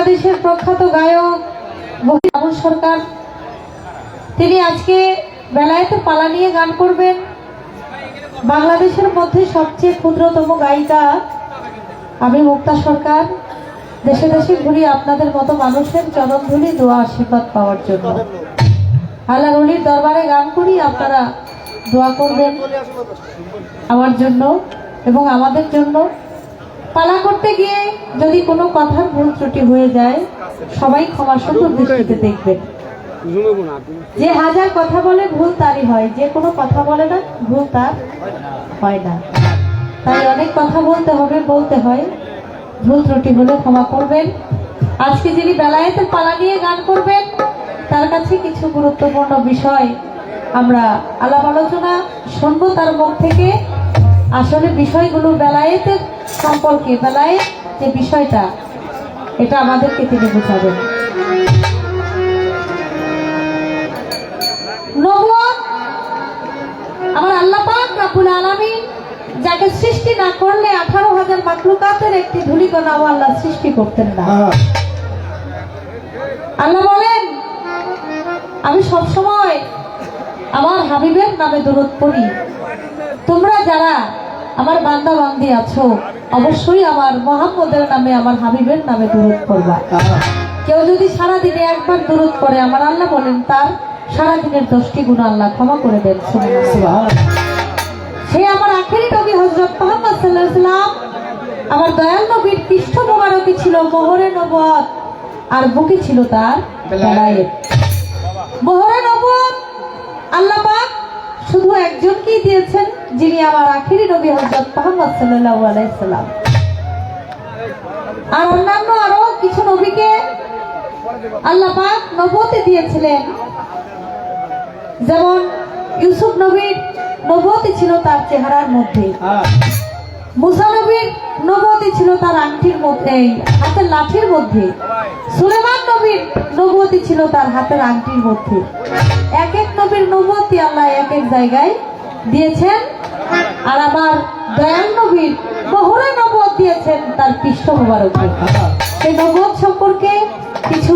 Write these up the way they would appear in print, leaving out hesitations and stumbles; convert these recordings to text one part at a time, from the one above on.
বাংলাদেশের প্রখ্যাত গায়ক আবুল সরকার, তিনি আজকে বেলায়েতে পালা নিয়ে গান করবেন। বাংলাদেশের মধ্যে সবচেয়ে ক্ষুদ্রতম গায়িকা আমি মুক্তা সরকার, দেশে দেশে ঘুরি আপনাদের মতো মানুষের চরণধুলি দোয়া আশীর্বাদ পাওয়ার জন্য। আল্লাহর ওলির দরবারে গান করি, আপনারা দোয়া করবেন আমার জন্য এবং আমাদের জন্য। পালা করতে গিয়ে যদি কোনো কথার ভুল ত্রুটি হয়ে যায়, সবাই ক্ষমা সুন্দর দৃষ্টিতে দেখবেন। যে হাজার কথা বলে ভুল তারই হয়, যে কোনো কথা বলে না ভুল তার হয় না। তাই অনেক কথা বলতে হয়, ভুল ত্রুটি হলে ক্ষমা করবেন। আজকে যিনি বেলায়েতের পালা নিয়ে গান করবেন, তার কাছে কিছু গুরুত্বপূর্ণ বিষয় আমরা আলাপ আলোচনা শুনবো তার মুখ থেকে। আসলে বিষয়গুলো বেলায়েতের সম্পর্কে, বেলায়েত যে বিষয়টা, এটা আমাদেরকে তিনি বোঝাবেন। নবুয়ত আমার আল্লাহ পাক রব্বুল আলামিন যাকে সৃষ্টি না করলে 18,000 মাখলুকাতের একটি ধূলিকণাও আল্লাহ সৃষ্টি করতেন না। আল্লাহ বলেন, আমি সবসময় আমার হাবিবের নামে দরুদ পড়ি। তোমরা যারা আমার বান্দা বান্দি আছো, অবশ্যই আমার মুহাম্মদের নামে, আমার হাবিবের নামে দরুদ পড়বা। কেউ যদি সারাদিনে একবার দরুদ পড়ে, আমার আল্লাহ বলেন তার সারাদিনের 10টি গুনাহ আল্লাহ ক্ষমা করে দেন। সে আমার আখেরি নবী হযরত মুহাম্মদ সাল্লাল্লাহু আলাইহি ওয়াসাল্লাম, আমার দয়াল নবীর পৃষ্ঠ মোবারকে ছিল মোহরে নবুয়ত, আর বুকে ছিল তার বেলায়েত। মোহরে নবুয়ত আল্লাহ পাক শুধু একজনকেই দিয়েছেন, যিনি আমার আখেরি নবী হযরত মুহাম্মদ সাল্লাল্লাহু আলাইহি ওয়াসাল্লাম। আর অন্যান্য আরো কিছু নবীকে আল্লাহ পাক নবুয়ত দিয়েছিলেন। যেমন ইউসুফ নবীর নবুয়ত ছিল তার চেহারার মধ্যে, মুসা নবীর নবুয়ত ছিল তার আংটির মধ্যে, হাতের লাঠির মধ্যে। সুলেমান নবীর নবুয়ত ছিল তার হাতের আংটির মধ্যে। এক এক নবীর নবুয়ত আল্লাহ এক এক জায়গায় দিয়েছেন। আর আমার দয়াল নবীর মোহরে নবুয়ত দিয়েছেন তার পৃষ্ঠ মোবারকে। সেই নবুয়ত সম্পর্কে কিছু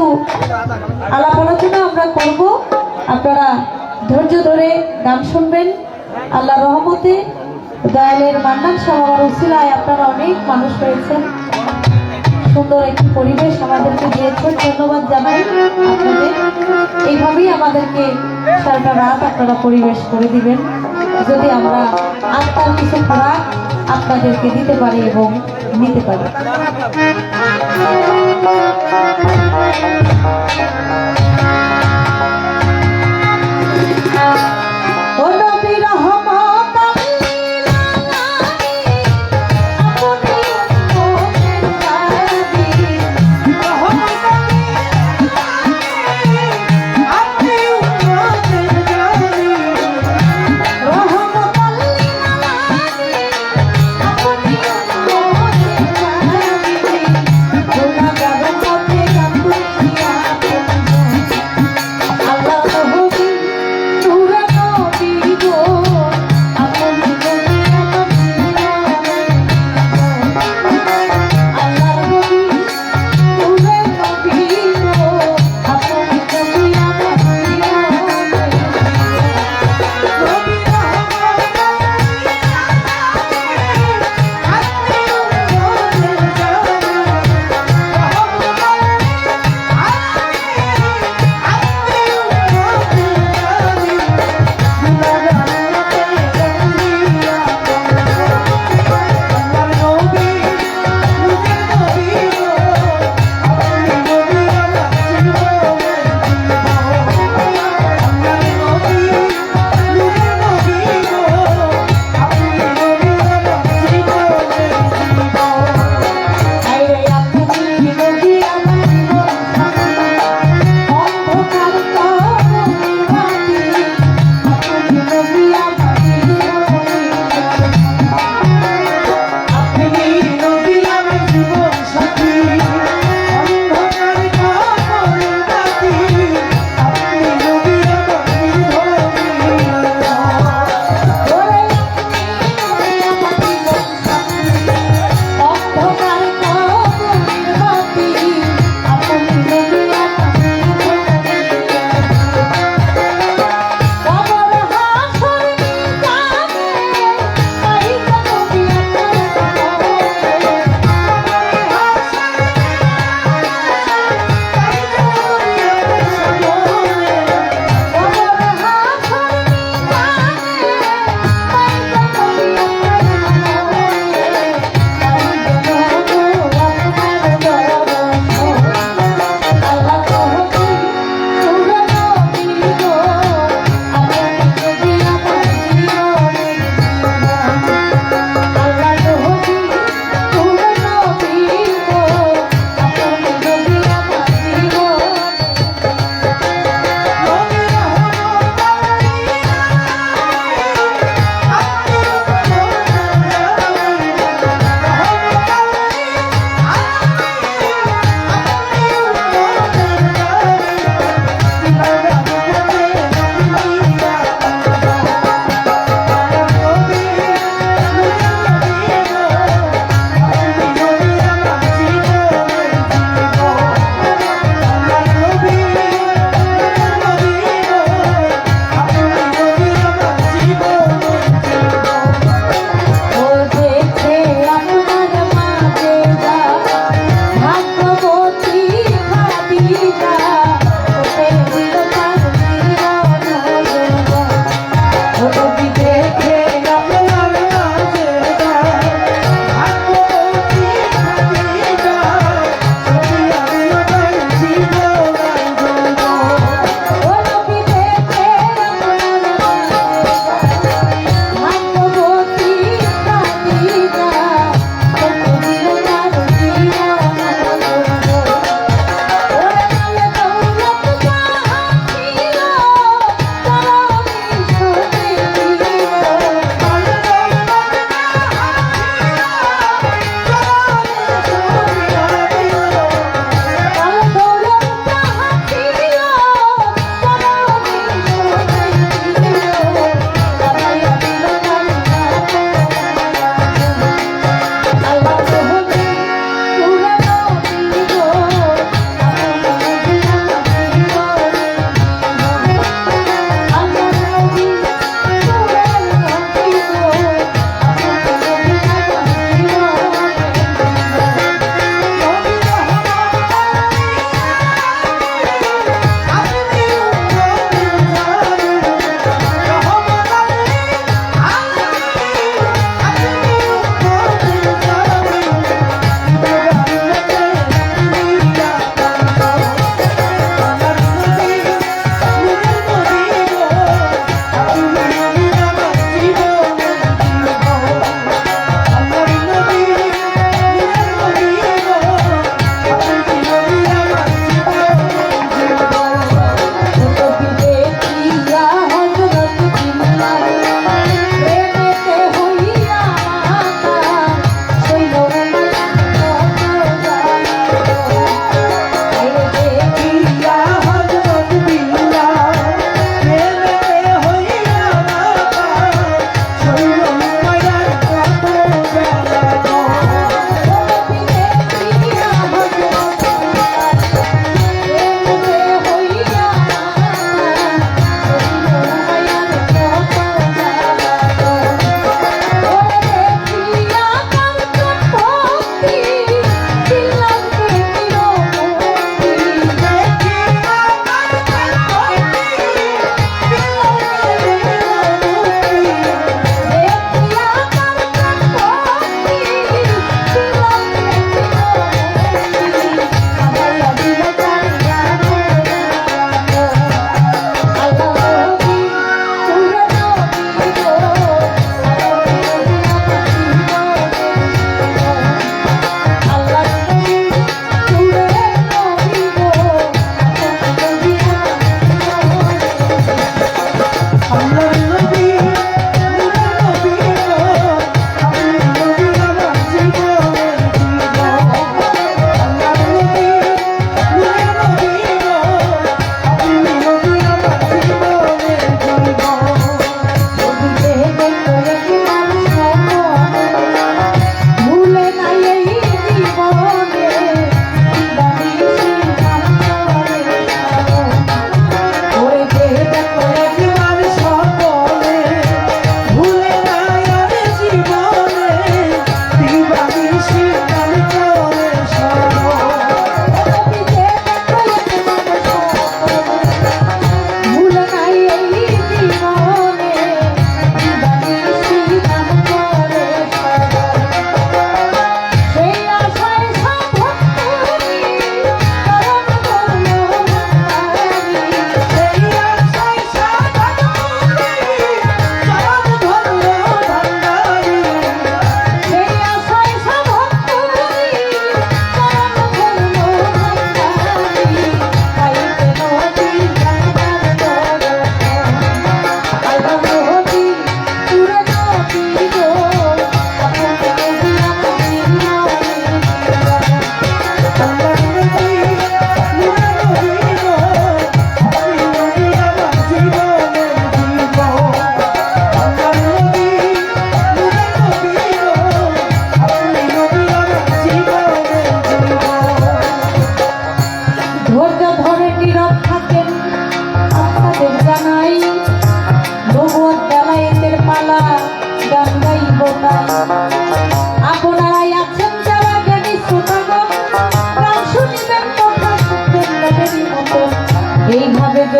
আলাপ আলোচনা আমরা করব। আপনারা ধৈর্য ধরে গান শুনবেন। আল্লাহ রহমতে দয়ালের মান্নান সাহাবার উসিলায় আপনারা অনেক মানুষ হয়েছেন, সুন্দর একটি পরিবেশ আমাদেরকে দিয়েছেন। ধন্যবাদ জানাই আপনাদের। এইভাবেই আমাদেরকে সারাটা রাত আপনারা পরিবেশ করে দিবেন, যদি আমরা আত্মার কিছু খোরাক আপনাদেরকে দিতে পারি এবং নিতে পারি।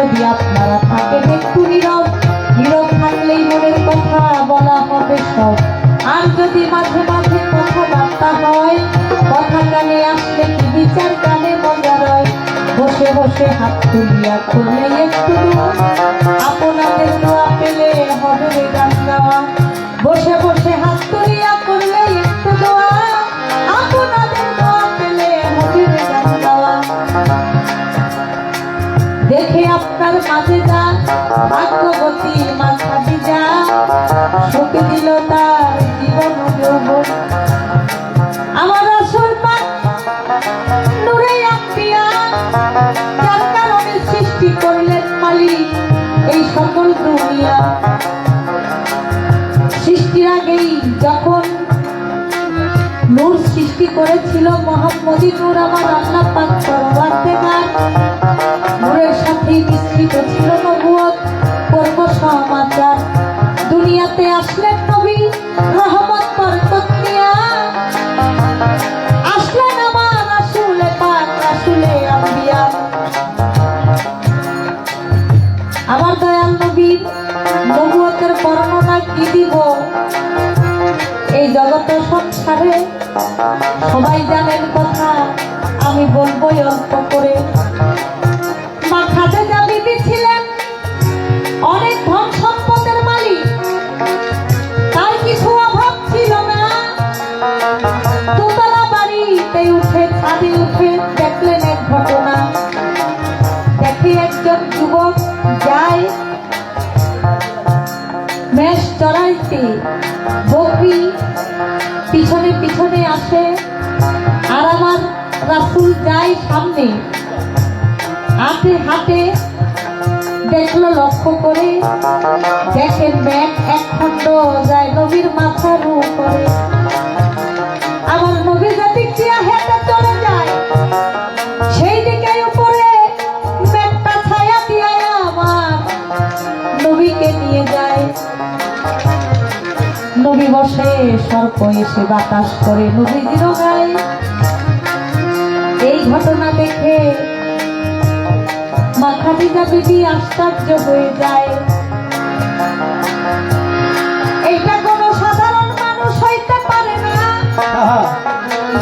যদি আপনারা থাকেন একটু নীরব, নীরব থাকলেই মনের কথা বলা হবে সব। আর যদি মাঝে মাঝে কথাবার্তা হয়, কথা কানে আসলে কি বিচার কানে মজা রয়। বসে বসে হাত তুলিয়া করলে একটু দোয়া, আপনাদের দোয়া পেলে হবে রে গান গাওয়া। বসে বসে হাত তুলিয়া করলে একটু দোয়া, আপনাদের দোয়া পেলে হবে রে গান গাওয়া। দেখে আপনার মাঝে যান ভাগ্যবতী মাথা দিজা, সুখ দিল তার জীবন যৌবন। আমার রাসূল পাক নূরে আম্বিয়া, যার কারণে সৃষ্টি করলেন মালিক এই সকল দুনিয়া। সৃষ্টির আগেই যখন নূর সৃষ্টি করেছিল মুহাম্মদী নূর, আমার আল্লাহ পাক পরওয়ারদিগার নূরের সাথে মিশ্রিত ছিল নবুয়ত পূর্ব সমাচার। দুনিয়াতে আসলেন নবী রহমত বরকত নিয়া, আসলেন আমার রাসূল পাক রাসূলে আম্বিয়া। আমার দয়াল নবীর নবুয়তের বর্ণনা কি দিব, এই জগৎ সংসারে সবাই জানেন কথা, আমি বলবোই অল্প করে। মা খাদিজা বিবি ছিলেন অনেক ধন সম্পদের মালিক, তার কিছু অভাব ছিল না। দোতলা বাড়িতে উঠে ছাদে উঠে দেখলেন এক ঘটনা। দেখে একজন যুবক যায় মেষ চড়াইতে, বকরি পিছনে পিছনে আসে, আর আমার রাসূল যায় সামনে হাতে হাতে। দেখলো লক্ষ্য করে, দেখেন মেঘ এক খণ্ড যায় নবীর মাথার উপরে। আমার নবী যেদিক দিয়া হেঁটে চলে যায়, সেই দিকে উপরে মেঘটা ছায়া দিয়া আমার নবীকে নিয়ে যায়। নবী বসে, সর্প এসে বাতাস করে নবীজির গায়ে। এই ঘটনা দেখে মা খাদিজা বিবি আশ্চর্য হয়ে যায়। এটা কোনো সাধারণ মানুষ হইতে পারে না,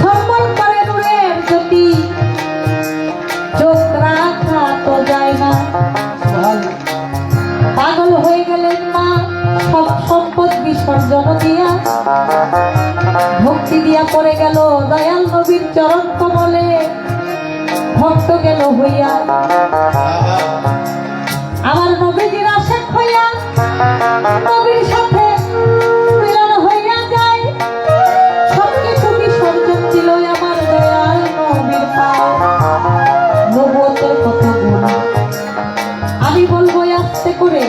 ঝলমল করে নূরের জ্যোতি, চোখ রাখা তো যায় না। পাগল হয়ে গেলেন মা সব সম্পদ বিসর্জন দিয়া, ভক্তি দিয়া পড়ে গেল দয়াল নবীর চরণ কমলে, ভক্ত গেল হইয়া। আমার নবীজির আশেক হইয়া নবীর সাথে মিলন হইয়া যায়। সবকিছু বিসর্জন ছিল আমার দয়াল নবীর পাও। নবুয়তের কত গুণ আমি বলবো আস্তে করে,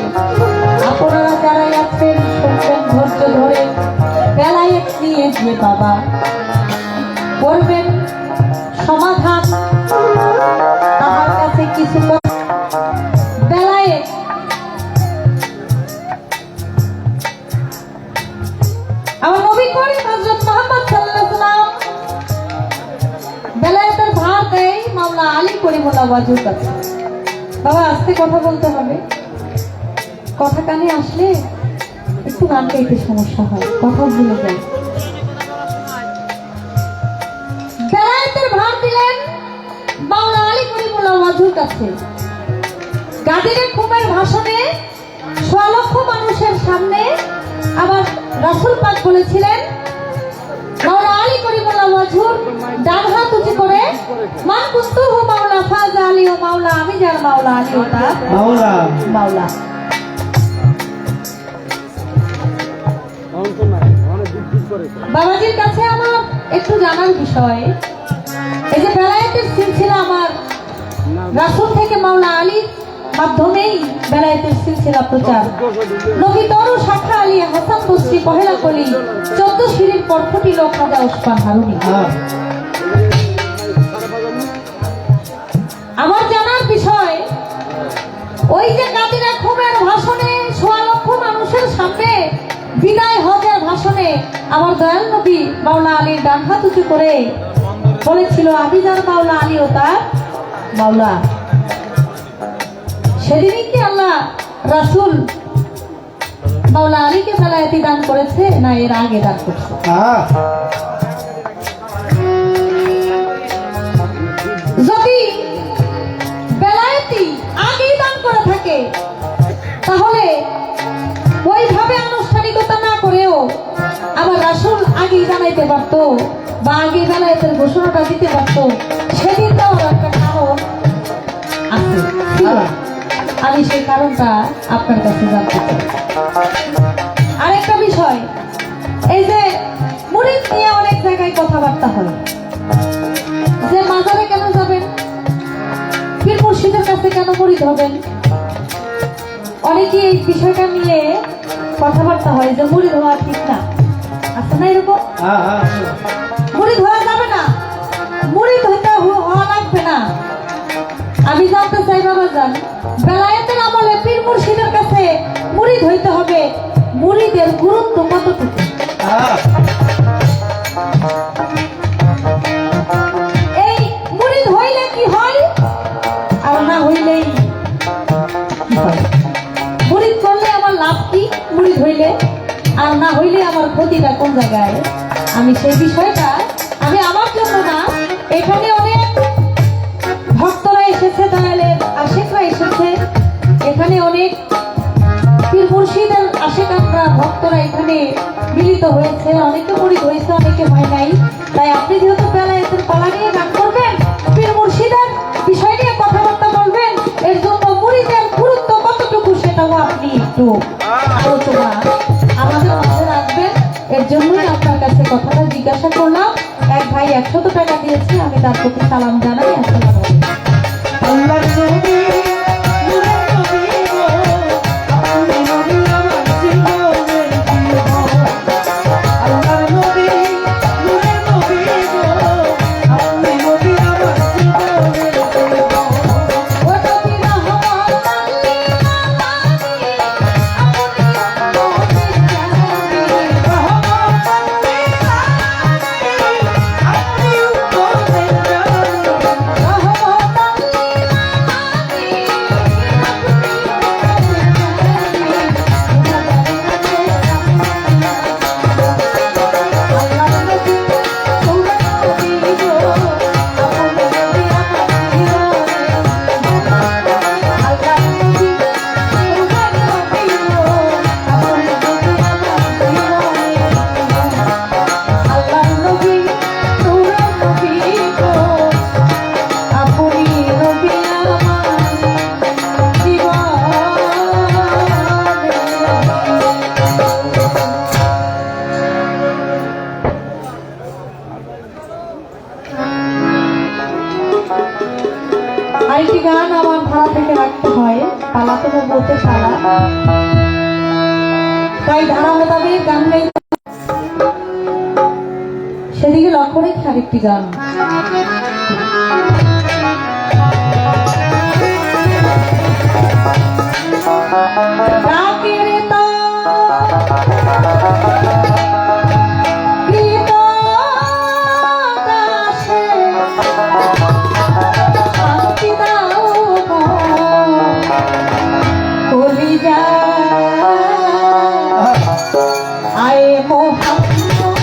আপনারা যারা আছেন শুনবেন ধৈর্য ধরে। বেলায়েত নিয়ে যে বাবা করবেন সমাধান, তাহার কাছে কিছু বেলায়েত আমার নবী করিম হযরত মুহাম্মদ সাল্লাল্লাহু আলাইহি ওয়াসাল্লাম বেলায়েতের ভার দেয় মাওলা আলী করিমুল্লাহ ওয়াজুর কাছে। বাবা আস্তে কথা বলতে হবে, কথা কানে আসলে একটু গান গাইতে সমস্যা হয়, কথা ভুলে যায়। বেলায়েতের ভার দিলেন মাওলা আলী করিমুল্লাহ ওয়াজুর কাছে। গাদিরে খুমের ভাষণে ৬ লক্ষ মানুষের সামনে আবার রাসূল পাক বলেছিলেন, মাওলা আলী করিমুল্লাহ ওয়াজুর ডান হাত উঁচু করে, মান কুস্তুহু মাওলা ফাজা আলী ও মাওলা, আমি যার মাওলা আলী ও তার মাওলা মাওলা। বাবাজির কাছে আমার একটু জানার বিষয়, এই যে বেলায়েতের সিলসিলা আমার রাসূল থেকে মাওলা আলীর মাধ্যমেই বেলায়েতের সিলসিলা প্রচার। নবী তরু শাখা আলী হাসান বসরি পহেলা কলি 14 শিরির পর ফুটিল খাজা ওসমান হারুনি। আমার জানার বিষয়, ওই যে কাদিরা খুমের ভাষণে ৬ লক্ষ মানুষের সামনে বিদায় হজের ভাষণে আমার দয়াল নবী মাওলা আলীর ডান হাত উঁচু করে বলেছিল, আমি যার মাওলা আলী ও তার মাওলা। সেদিনই কি আল্লাহ রাসূল মাওলা আলীকে বেলায়েতি দান করেছে না এর আগে দান করছে? যদি বেলায়েতি আগেই দান করে থাকে তাহলে ওইভাবে আনুষ্ঠানিকতা না করেও আবার রাসূল আগেই জানাইতে পারতো বা আগে বেলায়েতের ঘোষণাটা দিতে পারতো। সেদিন দেওয়ার একটা কারণ আছে, আমি সেই কারণটা আপনার কাছে জানতে চাই। আরেকটা বিষয়, এই যে মুরিদ নিয়ে অনেক জায়গায় কথাবার্তা হয় যে মাজারে কেন যাবেন, পীর মুর্শিদের কাছে কেন মুরিদ হবেন। অনেকে এই বিষয়টা নিয়ে কথাবার্তা হয় যে মুরিদ হওয়া ঠিক না, আছে না এরকম? মুরিদ হওয়া যাবে না, মুরিদ হইতে হওয়া লাগবে না। আমি জানতে চাই বাবা জান, বেলায়েতের আমলে পীর মুর্শিদের কাছে মুরিদ হইতে হবে, মুরিদের গুরুত্ব কতটুকু? এই মুরিদ হইলে কি হয় আর না হইলেই কি হয়? মুরিদ করলে আমার লাভ কি, মুরিদ হইলে আর না হইলে আমার ক্ষতিটা কোন জায়গায়? আমি সেই বিষয়টা আমি আমার জন্য না, এখানে অনেক ভক্তরা এসেছে, দয়ালের আশিকরা এসেছে, এখানে অনেক পীর মুর্শিদের আশিকানরা ভক্তরা এখানে মিলিত হয়েছে, অনেকে মুরিদ হয়েছে, অনেকে হয় নাই। তাই আপনি যেহেতু বেলায়েতের পালা নিয়ে গান করবেন, পীর মুর্শিদের বিষয় নিয়ে কথাবার্তা বলবেন, এর জন্য মুরিদের গুরুত্ব কতটুকু সেটাও আপনি একটু আলোচনা আমাদের মাঝে রাখবেন। এর জন্যই আপনার কাছে কথাটা জিজ্ঞাসা করলাম। এক ভাই 100 টাকা দিয়েছে, আমি তার প্রতি সালাম জানাই। আসসালামু আলাইকুম। আরেকটি গান আমার ভাড়া থেকে রাখতে হয়, পালা তো বলতে পালা, তাই ধারা মোতাবেক গান গাই, সেদিকে লক্ষ্য রেখে আরেকটি গান। আয়ে মোহাম্মদ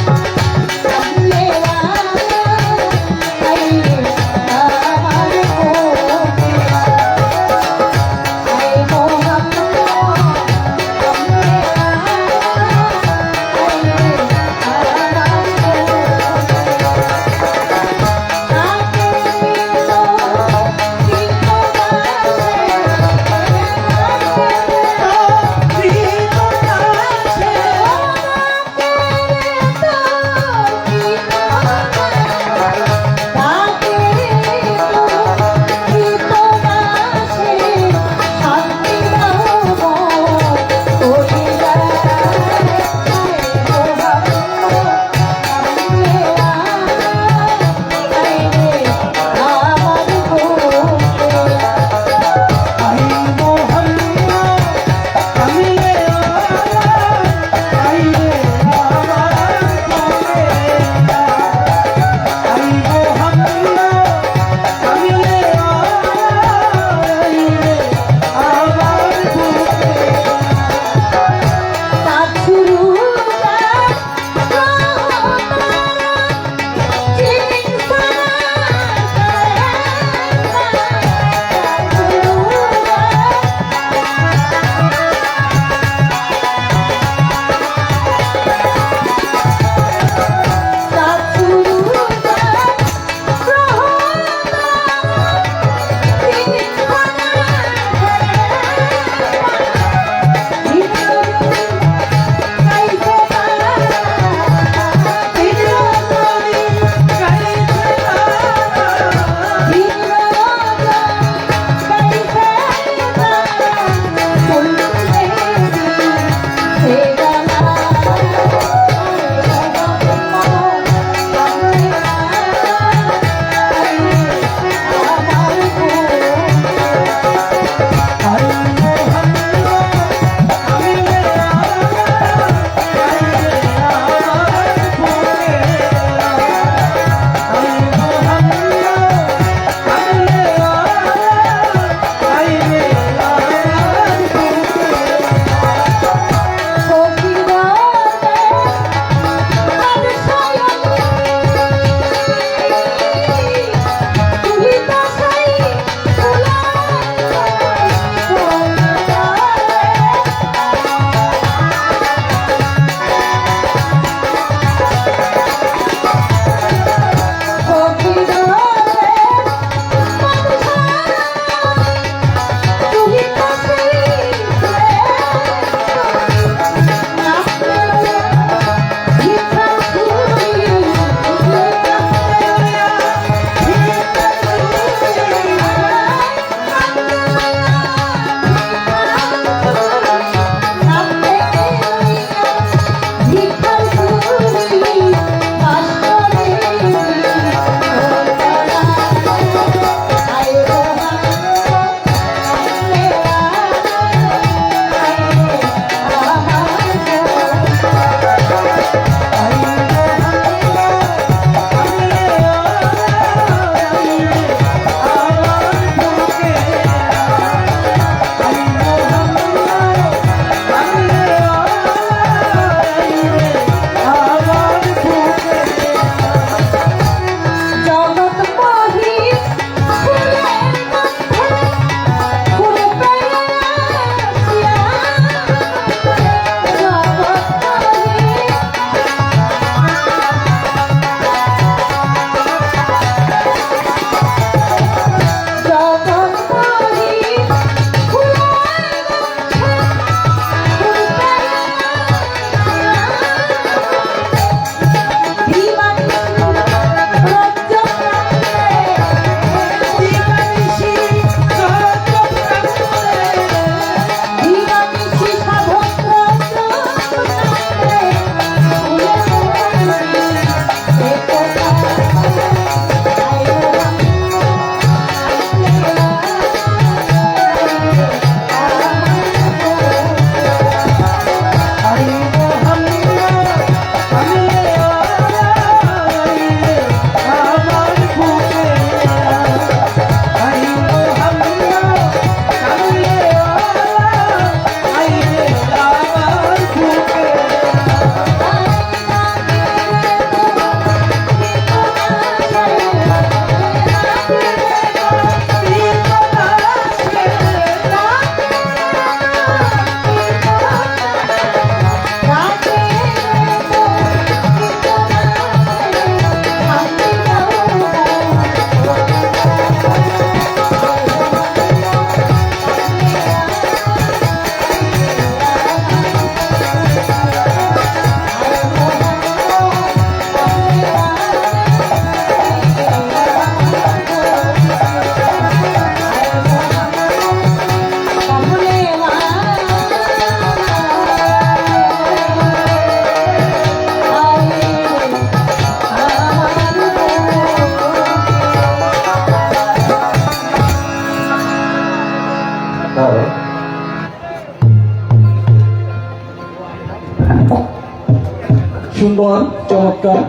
সুন্দর চমৎকার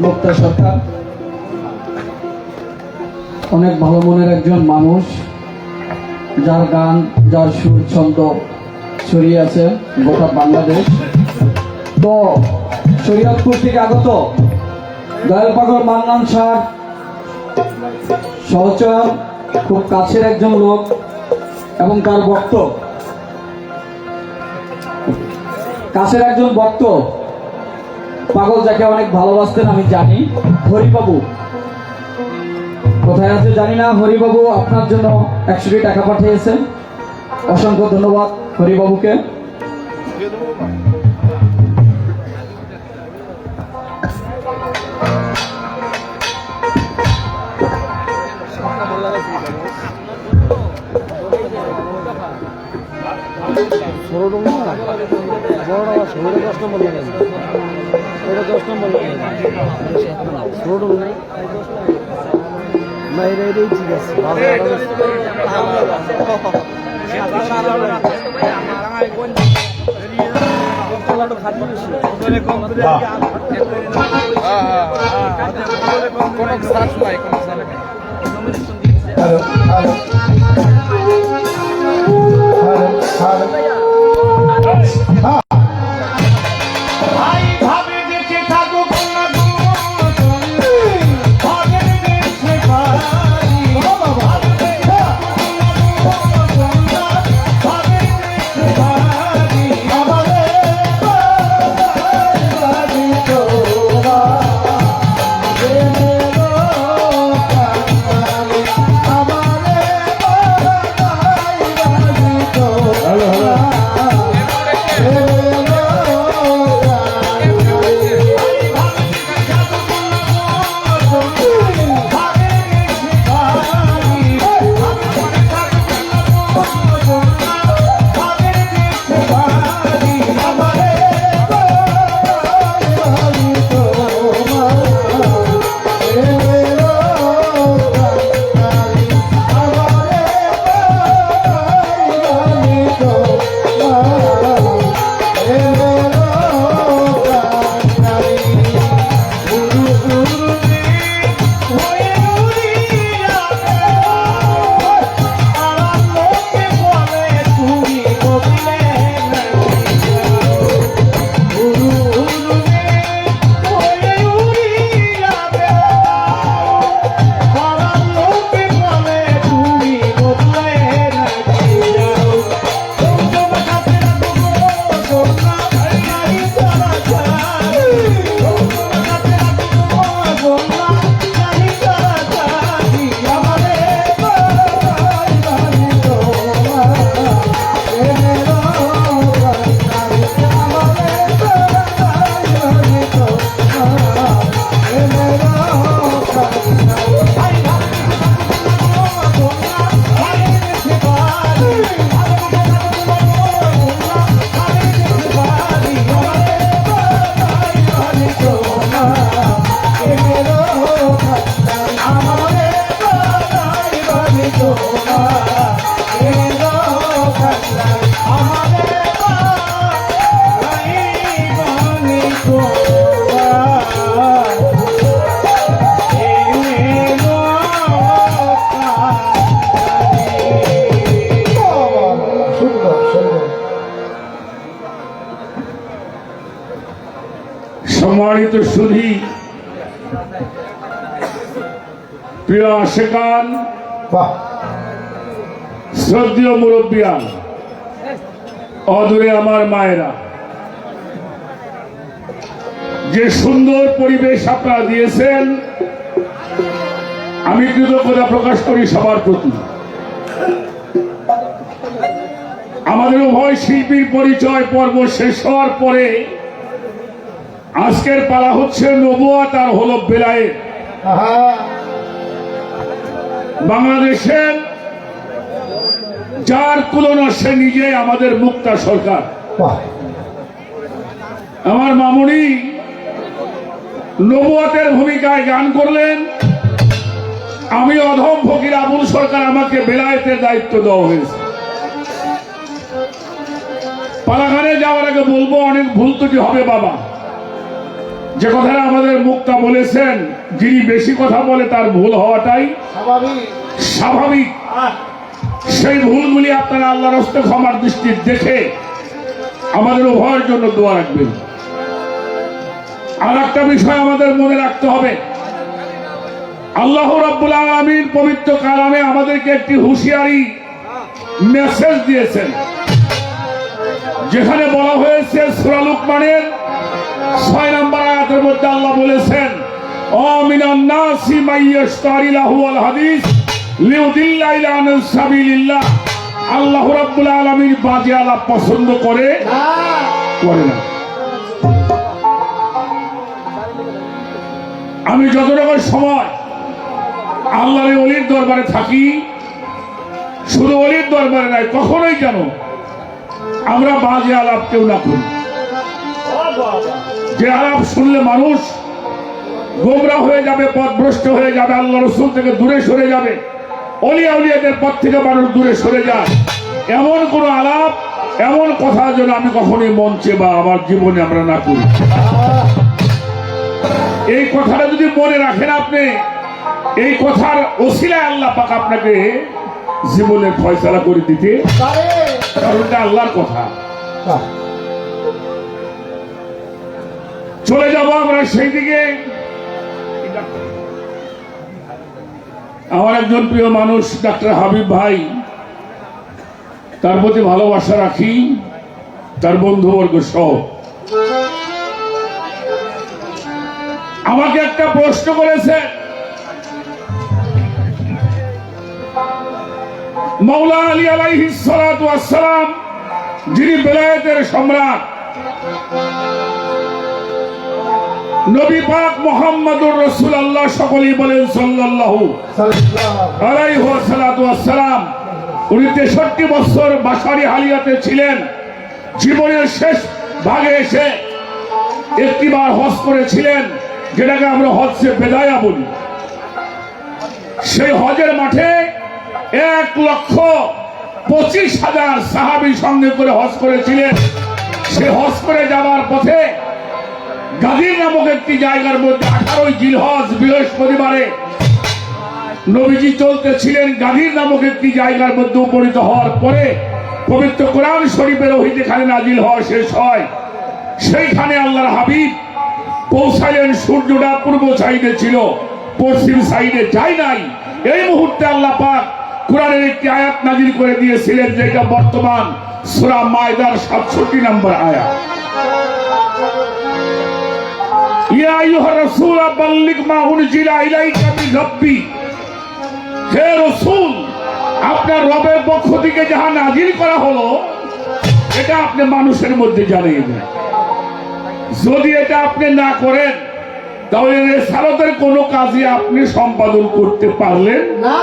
মুক্তা সরকার অনেক ভালো মনের একজন মানুষ, যার গান, যার সুর ছন্দ ছড়িয়ে আছে গোটা বাংলাদেশ। তো শরীয়তপুর থেকে আগত দয়াল পাগল মান্নান শাহ সহচর, খুব কাছের একজন লোক এবং তার ভক্ত, কাছের একজন ভক্ত, পাগল যাকে অনেক ভালোবাসতেন আমি জানি, হরিবাবু কোথায় আছে জানি না। হরিবাবু আপনার জন্য 100 টাকা পাঠিয়েছেন, অসংখ্য ধন্যবাদ হরিবাবুকে। সম্মানিত সুধী, প্রিয় আশেকান, শ্রদ্ধেয় মুরব্বিয়ান, অদূরে আমার মায়েরা, যে সুন্দর পরিবেশ আপনারা দিয়েছেন, আমি কৃতজ্ঞতা প্রকাশ করি সবার প্রতি। আমাদের উভয় শিল্পীর পরিচয় পর্ব শেষ হওয়ার পরে আজকের পালা হচ্ছে নবুয়াত আর হলো বেলায়েত। বাংলাদেশের যার তুলনা সে নিজে আমাদের মুক্তা সরকার। আমার মামুনি নবুয়াতের ভূমিকায় গান করলেন, আমি অধম ফকির আবুল সরকার, আমাকে বেলায়েতের দায়িত্ব দেওয়া হয়েছে। পালাগানে যাওয়ার আগে বলবো, অনেক ভুল ত্রুটি হবে বাবা, যে কথাটা আমাদের মুক্তা বলেছেন, যিনি বেশি কথা বলে তার ভুল হওয়াটাই স্বাভাবিক। সেই ভুলগুলি আপনারা আল্লাহর হস্তে ক্ষমার দৃষ্টি দেখে আমাদের উভয়ের জন্য দোয়া রাখবেন। আর একটা বিষয় আমাদের মনে রাখতে হবে, আল্লাহ রাব্বুল আলামিন পবিত্র কালামে আমাদেরকে একটি হুঁশিয়ারি মেসেজ দিয়েছেন, যেখানে বলা হয়েছে সূরা লুকমানের 6 নম্বর আয়াতের মধ্যে আল্লাহ বলেছেন, আমিনান নাসি মাইয়াশতারি লাহুল হাদিস লিউদিল্লা ইলা আন সাবিলিল্লাহ। আল্লাহ রাব্বুল আলামিন বাজে আলাপ পছন্দ করে না। আমি যতটুকু সময় আল্লাহর ওলির দরবারে থাকি, শুধু ওলির দরবারে নাই, কখনোই যেন আমরা বাজে আলাপ কেউ না করি। যে আলাপ শুনলে মানুষ গোমরা হয়ে যাবে, পথভ্রষ্ট হয়ে যাবে, আল্লাহ রাসূল থেকে দূরে সরে যাবে, অলিয়া উলিয়াদের পথ থেকে মানুষ দূরে সরে যায়, এমন কোন আলাপ, এমন কথা যেন আমি কখনোই মঞ্চে বা আমার জীবনে আমরা না করি। এই কথাটা যদি মনে রাখেন আপনি, এই কথার ওসিলায় আল্লাহ পাক আপনাকে জীবনের ফয়সালা করে দিতে, কারণ এটা আল্লাহর কথা। চলে যাব আমরা সেই দিকে। আমার একজন প্রিয় মানুষ ডাক্তার হাবিব ভাই, তার প্রতি ভালোবাসা রাখি, তার বন্ধুবর্গ সহ। আমাকে একটা প্রশ্ন করেছে, মাওলা আলী আলাইহিস সালাতু ওয়াস সালাম, যিনি বেলায়েতের সম্রাট, নবী পাক মুহাম্মদুর রাসূলুল্লাহ, সকলেই বলেন সাল্লাল্লাহু আলাইহি ওয়াস সালাম, উনি 63 বছর বাশারি হালিয়াতে ছিলেন। জীবনের শেষ ভাগে এসে একটিবার হজ করেছিলেন, যেটাকে আমরা হজ্জে বেদায়া বলি। সেই হজের মাঠে 1,25,000 সাহাবী সঙ্গে করে হজ করেছিলেন। সে হজ করে যাওয়ার পথে গাদির নামক একটি জায়গার মধ্যে 18 জিলহজ বৃহস্পতিবারে নবীজি চলতেছিলেন। গাদির নামক একটি জায়গার মধ্যে উপনীত হওয়ার পরে পবিত্র কোরআন শরীফের ওহী যেখানে নাজিল হওয়া শেষ হয়, সেইখানে আল্লাহর হাবিব পৌঁছালেন। সূর্যটা পূর্ব সাইডে ছিল, পশ্চিম সাইডে যায় নাই। এই মুহূর্তে আল্লাহ পাক কোরআনের একটি আয়াত নাজিল করে দিয়েছিলেন, যেটা বর্তমান সূরা মায়দার 67 নম্বর আয়াত। ইয়া আইয়ুহার রাসূল বাল্লিগ মা উনজিলা ইলাইকা মির রাব্বি। হে রাসূল, আপনার রবের পক্ষ থেকে যাহা নাজিল করা হলো, এটা আপনি মানুষের মধ্যে জানিয়ে দেন। যদি এটা আপনি না করেন, তাহলে রিসালাতের কোনো কাজই আপনি সম্পাদন করতে পারলেন না।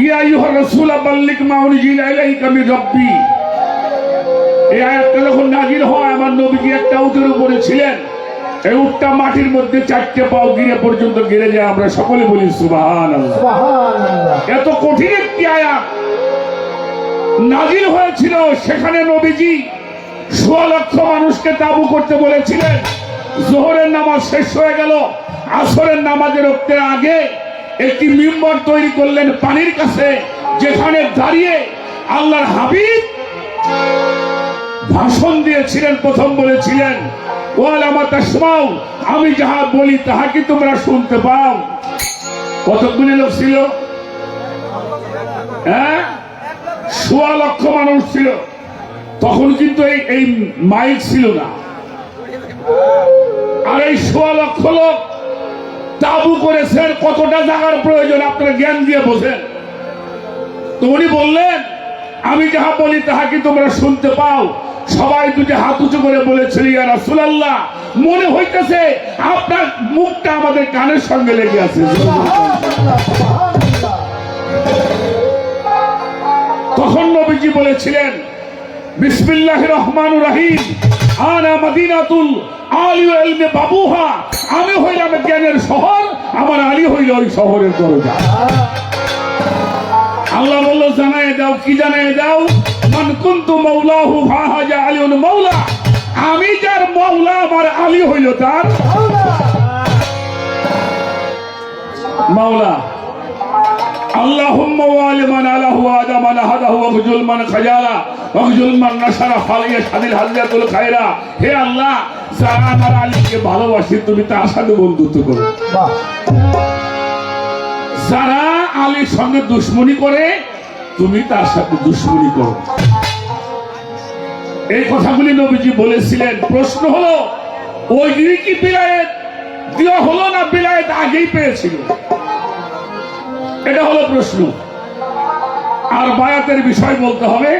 ইয়া আইয়ুহার রাসূল বাল্লিগ মা উনজিলা ইলাইকা মির রাব্বি। এই আয়াতটা যখন নাজিল হয়, আমার নবীজি একটা উটের উপরে ছিলেন। এই উটটা মাটির মধ্যে 4টে পাও গিরে পর্যন্ত গিরে যায়। আমরা সকলে বলি সুবহানাল্লাহ। এত কঠিন একটি আয়াত নাজিল হয়েছিল, সেখানে নবীজি 1.5 লক্ষ মানুষকে তাবু করতে বলেছিলেন। যোহরের নামাজ শেষ হয়ে গেল, আসরের নামাজের রক্তের আগে একটি মিম্বর তৈরি করলেন পানির কাছে, যেখানে দাঁড়িয়ে আল্লাহর হাবিব ভাষণ দিয়েছিলেন। প্রথম বলেছিলেন, ওয়ালামা তাসমাউ, আমি যাহা বলি তাহা কি তোমরা শুনতে পাও? কতগুলি লোক ছিল? 1.5 লক্ষ মানুষ ছিল। তখন কিন্তু এই মাইক ছিল না। আর এই 1.5 লক্ষ লোক তাবু করেছেন। কতটা জায়গার প্রয়োজন আপনারা জ্ঞান দিয়ে বোঝেন। তো উনি বললেন, আমি যাহা বলি তাহা কি তোমরা শুনতে পাও? সবাই দুটি হাত উঁচু করে বলেছিল, ইয়া রাসূলুল্লাহ, মনে হইতেছে আপনার মুখটা আমাদের কানের সঙ্গে লেগে আছে। তখন নবীজি বলেছিলেন, বিসমিল্লাহির রহমানির রহিম, আনা মাদিনাতুল আলী ওয়াল ইলমে বাবুহা। আমি হইলাম জ্ঞানের শহর, আমার আলী হইল ওই শহরের দরজা। আল্লাহ বলল, জানায় দাও। কি জানায় দাও? মান কুনতু মাওলাহু ফাহাজা আলিউন মাওলা। আমি যার মাওলা আমার আলী হইল তার মাওলা। আল্লাহুম্মা ওয়ালি মান আলাহু আদা মান হাদাহু ওয়াগজুল মান খাজালা ওয়াগজুল মান নাশারা ফালিয়া শাদিল হাদিয়াতুল খায়রা। হে আল্লাহ, যারা আমার আলীকে ভালোবাসে তুমি তার সাথে বন্ধুত্ব করো, যারা আলীর সঙ্গে দুশ্মনী করে তুমি তার সাথে দুশ্মনী করো। এই কথাগুলি নবীজি বলেছিলেন। প্রশ্ন হলো, ওই দিনই কি বিলায়েত দেওয়া হলো না বিলায়েত আগেই পেয়েছিল? এটা হলো প্রশ্ন। আর বায়াতের বিষয় বলতে হবে,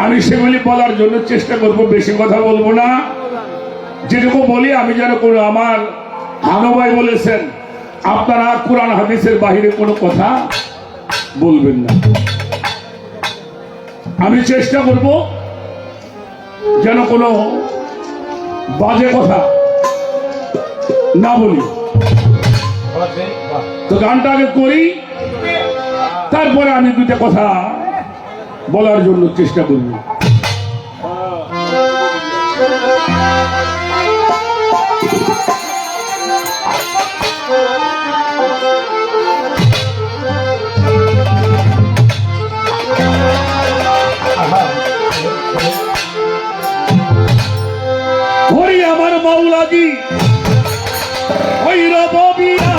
আমি সেগুলি বলার জন্য চেষ্টা করব, বেশি কথা বলবো না। যেটুকু বলি আমি যেন কোনো, আমার হানো ভাই বলেছেন আপনারা কোরআন হাদিসের বাহিরে কোনো কথা বলবেন না। আমি চেষ্টা করব যেন কোনো বাজে কথা না বলি। তো গানটা আগে করি, তারপরে আমি দুইটা কথা বলার জন্য চেষ্টা করব। ওই আমার মাওলাজি ওই রবিয়া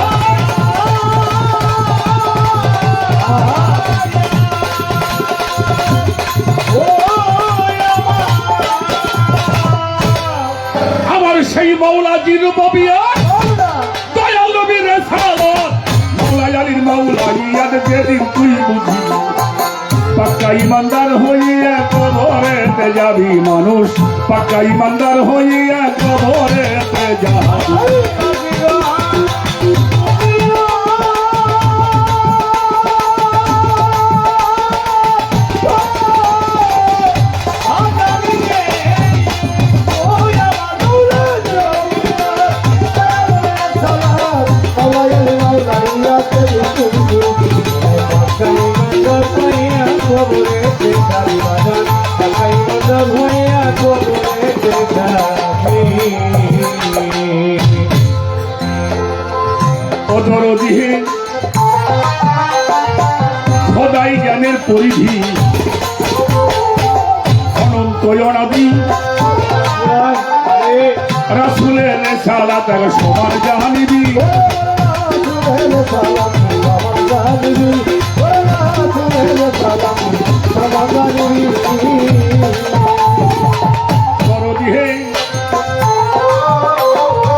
আমার সেই মাওলাজি রবিয়া দয়াল নবীর রেসালত মাওলা আলীর মাওলাইয়াদ যেদিন তুই বুঝি পাক্কা ইমানদার হইয়া কবরেতে যাবি মানুষ, পাক্কা ইমানদার হইয়া কবরেতে যাবি। খোদাই জ্ঞানের পরিধি অনন্ত অনাদি, রাসূলের রিসালাত তার সবার জানিবি।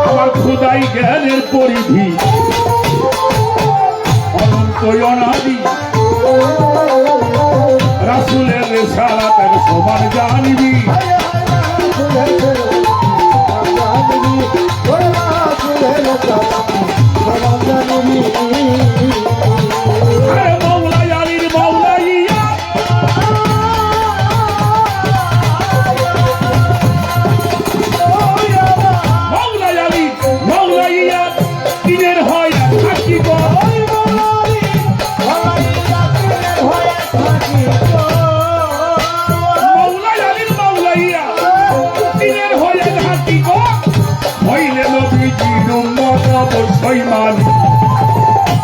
আমার খোদাই জ্ঞানের পরিধি অনন্ত অনাদি, রাসূলের রিসালাত তার সবার জানিবি।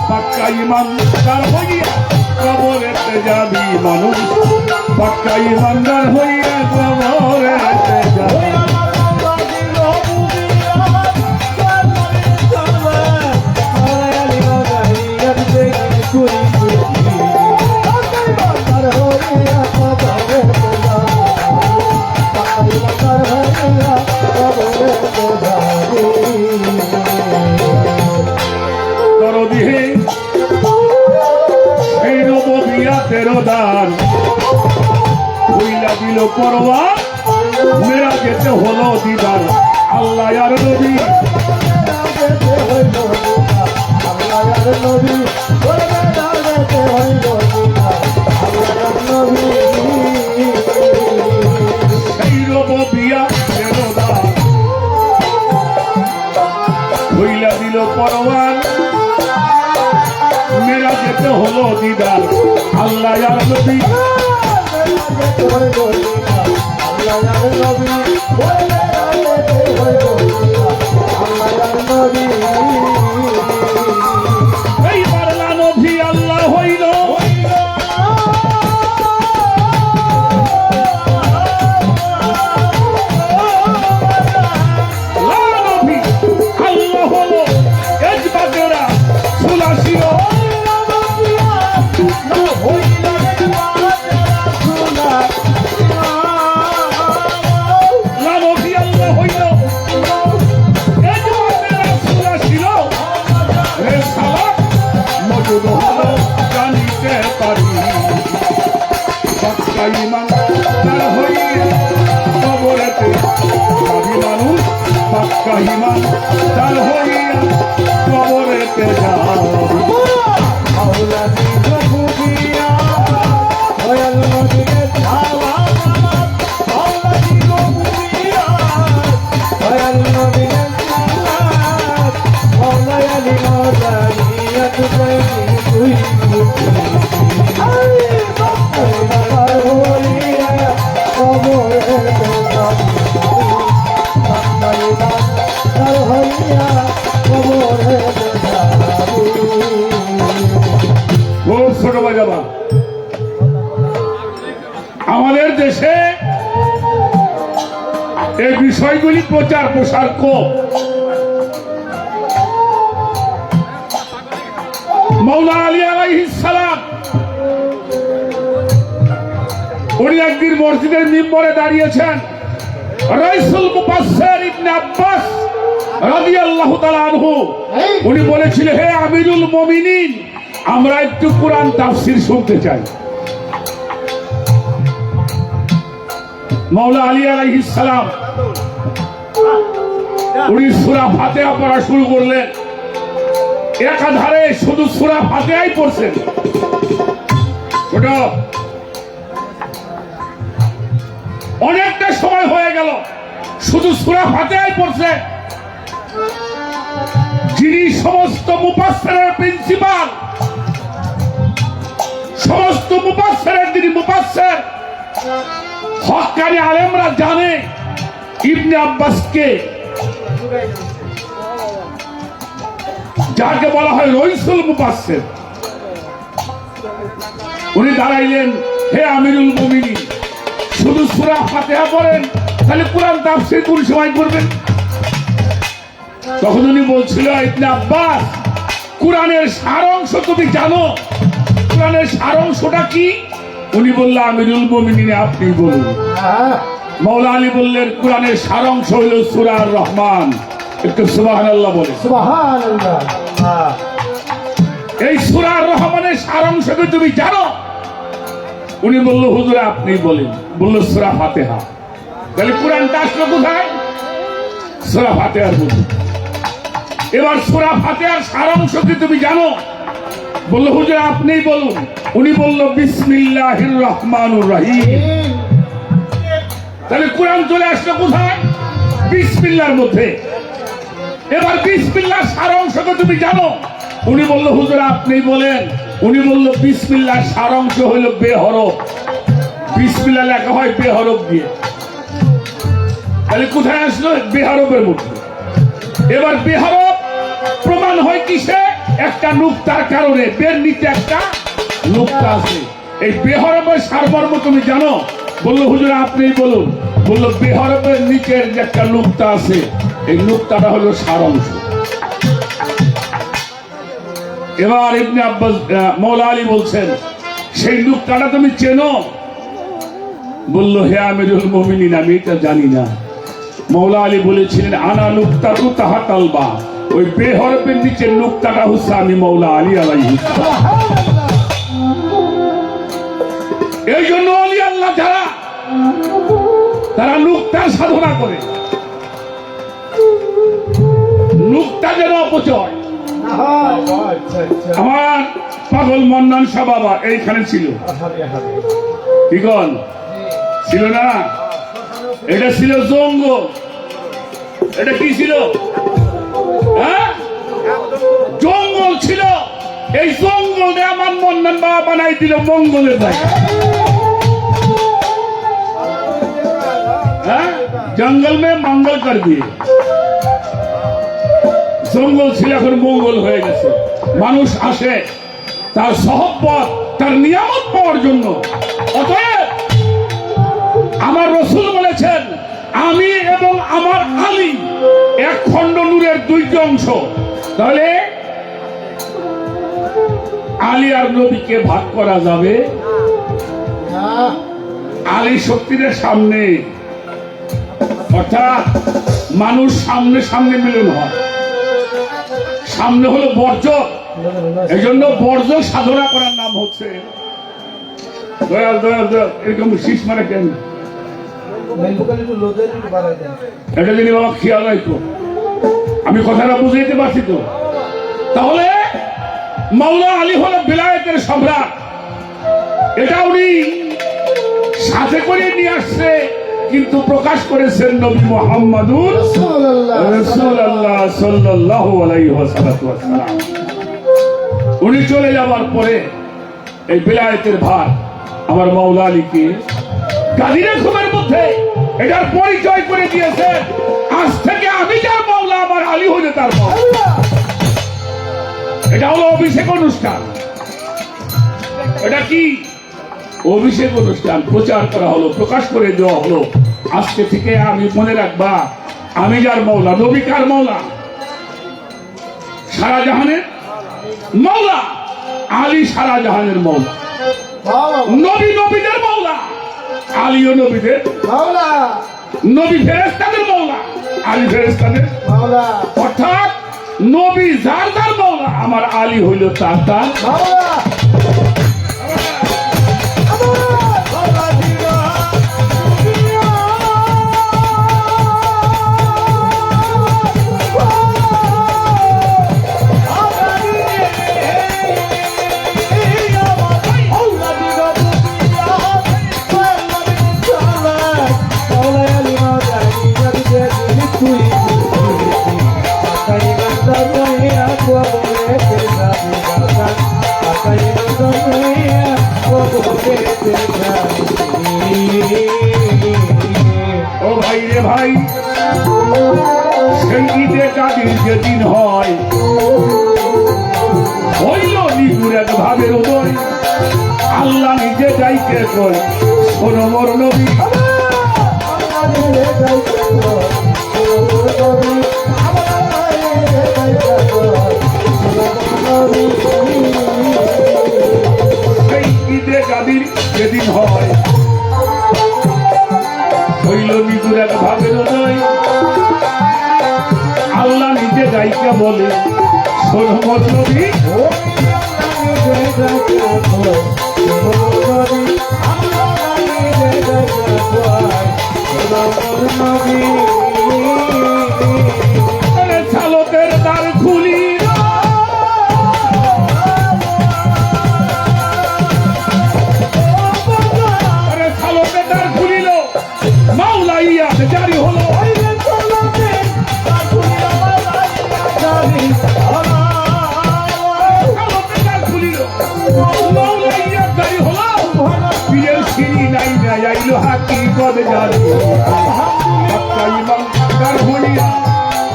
পাক্কা ইমানদার হইয়া কবরেতে যাবি মানুষ, পাক্কা ইমানদার হইয়া কবরেতে যাবি। দান হইলা দিল পরওয়ার, মেরা যেতে হলো দিদার। আল্লাহ আর নবী সেই রবিয়া দান হইলা দিল পরওয়ার, মেরা যেতে হলো দিদার। আল্লাহ আর নবী এইবার নবী আল্লাহ হইল নবী আল্লাহ হলো এজবাদেরা সুলাসিল নবী আল্লাহ হইল এজবাদেরা সুলাসিল রেসালাত মজুদ হলো জানিতে পারি পাক্কা ঈমান তার হইয়া কবরেতে যাবি মানুষ পাক্কা ঈমান তার হইয়া কবরেতে যাবি খুব ছোট বাজাবা আমাদের দেশে এই বিষয়গুলি প্রচার প্রসার কম মৌলা আলী আলাইহিস সালাম উনি একদিন মসজিদের মিম্বরে দাঁড়িয়েছেন রাইসুল মুফাসসির ইবনে আব্বাস রাদিয়াল্লাহু তাআলা আনহু উনি বলেছিলেন হে আমিরুল মুমিনিন আমরা একটু কোরআন তাফসীর শুনতে চাই মৌলা আলী আলাইহিস সালাম উনি সূরা ফাতিহা পড়া শুরু করলেন একাধারে শুধু সূরা ফাতিহাই পড়ছেন ওটা অনেকটা সময় হয়ে গেল শুধু সূরা ফাতিহাই পড়ছে যিনি সমস্ত মুফাসসিরের প্রিন্সিপাল সমস্ত মুফাসসিরের যিনি মুফাসসির হক্কানি আলেমরা জানে ইবনে আব্বাসকে যাকে বলা হয় রাইসুল মুফাসসির উনি দাঁড়াইলেন হে আমিরুল মুমিনিন শুধু সূরা ফাতিহা পড়েন তাহলে কোরআন তাফসীর কোন সময় করবেন তখন উনি বলছিল ইবনে আব্বাস কোরআনের সারাংশ তুমি জানো কোরআনের সারাংশটা কি উনি বললেন আমিরুল মুমিনিন আপনি বলুন মৌলা আলী বললেন কোরআনের সারাংশ হল সূরা আর রহমান একটু সুবহানাল্লাহ বলে সুবহানাল্লাহ এই সূরা আর রহমানের সারাংশ কি তুমি জানো উনি বলল হুজুর আপনি বলেন বলল সূরা ফাতিহা তাহলে কোরআনটা আসলো কোথায় সূরা ফাতিহার মধ্যে এবার সূরা ফাতিহার সারাংশ কি তুমি জানো বলল হুজুর আপনিই বলুন উনি বলল বিসমিল্লাহির রহমানির রহিম তাহলে কোরআন চলে আসলো কোথায় বিসমিল্লাহর মধ্যে এবার বিসমিল্লাহর সারাংশ কি তুমি জানো উনি বলল হুজুর আপনিই বলেন উনি বলল বিসমিল্লাহর সারাংশ হলো বেহরফ বিসমিল্লাহ লেখা হয় বেহরফ দিয়ে তাহলে কোথায় আসলো বেহরফের মধ্যে এবার বেহরফ প্রমাণ হয় কিসে একটা নুক্তার কারণে বের নিচে একটা নুক্তা আছে এই বেহরফের সারমর্ম তুমি জানো বলল হুজুর আপনিই বলুন বলল বেহরফের নিচের যে একটা নুক্তা আছে এই নুক্তাটা হলো সারাংশ এবার ইবনে আব্বাস মৌলা আলী বলছেন সেই নুক্তাটা তুমি চেনো বলল হে আমিরুল মুমিনিন আমি এটা জানি না মৌলা আলী বলেছিলেন আনা নুক্তাতু তাহাতাল বা ওই বেহরফের নিচের নুক্তাটা হচ্ছে আমি মৌলা আলী আলাইহিস সালাম এই জন্য আলী আল্লাহ যারা তারা নুক্তার সাধনা করে নুক্তা যেন অপচয় আমার পাগল মন্নান শাহ বাবা এইখানে ছিল কি কন ছিল না এটা ছিল জঙ্গল এটা কি ছিল হ্যাঁ জঙ্গল ছিল এই জঙ্গলে আমার মন্নান বাবা বানাই দিল মঙ্গলের জায়গা হ্যাঁ, জঙ্গল মে মঙ্গল কর দিয়ে। জঙ্গল ছিল এখন মঙ্গল হয়ে গেছে। মানুষ আসে তার সহবত, তার নিয়ামত পাওয়ার জন্য। অতএব আমার রসুল বলেছেন, আমি এবং আমার আলী এক খণ্ড নূরের দুইটি অংশ। তাহলে আলী আর নবীকে ভাগ করা যাবে? আলী শক্তিদের সামনে, অর্থাৎ মানুষ সামনে সামনে মিলন হয়। সামনে হলো বর্জ্য, এই জন্য বর্জ্য সাধনা করার নাম হচ্ছে দয়াল দয়াল দয়াল। এরকম শীষ মানে কেন? এটা যদি বাবা খেয়াল রাখতো, আমি কথাটা বুঝাইতে পারছি তো। তাহলে মাওলা আলী হলো বিলায়েতের সম্রাট। এটা উনি সাথে করে নিয়ে আসছে, কিন্তু প্রকাশ করেছেন নবী মুহাম্মদুর রাসূলুল্লাহ সাল্লাল্লাহু আলাইহি ওয়াসাল্লাম। উনি চলে যাওয়ার পরে এই বিলায়েতের ভার আমার মাওলা আলীকে গাদিরে খুমের মধ্যে এটার পরিচয় করে দিয়েছেন। আজ থেকে আমি যার মাওলা, আমার আলী হয়ে তার মাওলা। এটা হলো অভিষেক অনুষ্ঠান। এটা কি অভিষেক অনুষ্ঠান? প্রচার করা হলো, প্রকাশ করে দেওয়া হলো। আজকে থেকে আমি মনে রাখবা, আমি যার মাওলা। নবী কার মাওলা? সারা জাহানের মাওলা। আলী সারা জাহানের মাওলা। নবী নবীদের মাওলা, আলীও নবীদের মাওলা। নবী ফেরেশতাদের মাওলা, আলী ফেরেশতাদের মাওলা। অর্থাৎ নবী যার যার মাওলা, আমার আলী হইল তার তার মাওলা। ও ভাই রে ভাই, সেই ঈদে কাদির যেদিন হয়, হইল নিগুর এক ভাবের উদয়। আল্লাহ নিজে যাইতে কয়, শোনো মোর নবী। সেই ঈদে কাদির যেদিন হয়, হইল নিগুর এক ভাবের উদয়। আল্লাহ নিজে যাইতে বলে, শোনো মোর নবী। চালকের দ্বার খুলি, চালকের দ্বার খুলিল, মাওলা ইয়াদ জারি হলো।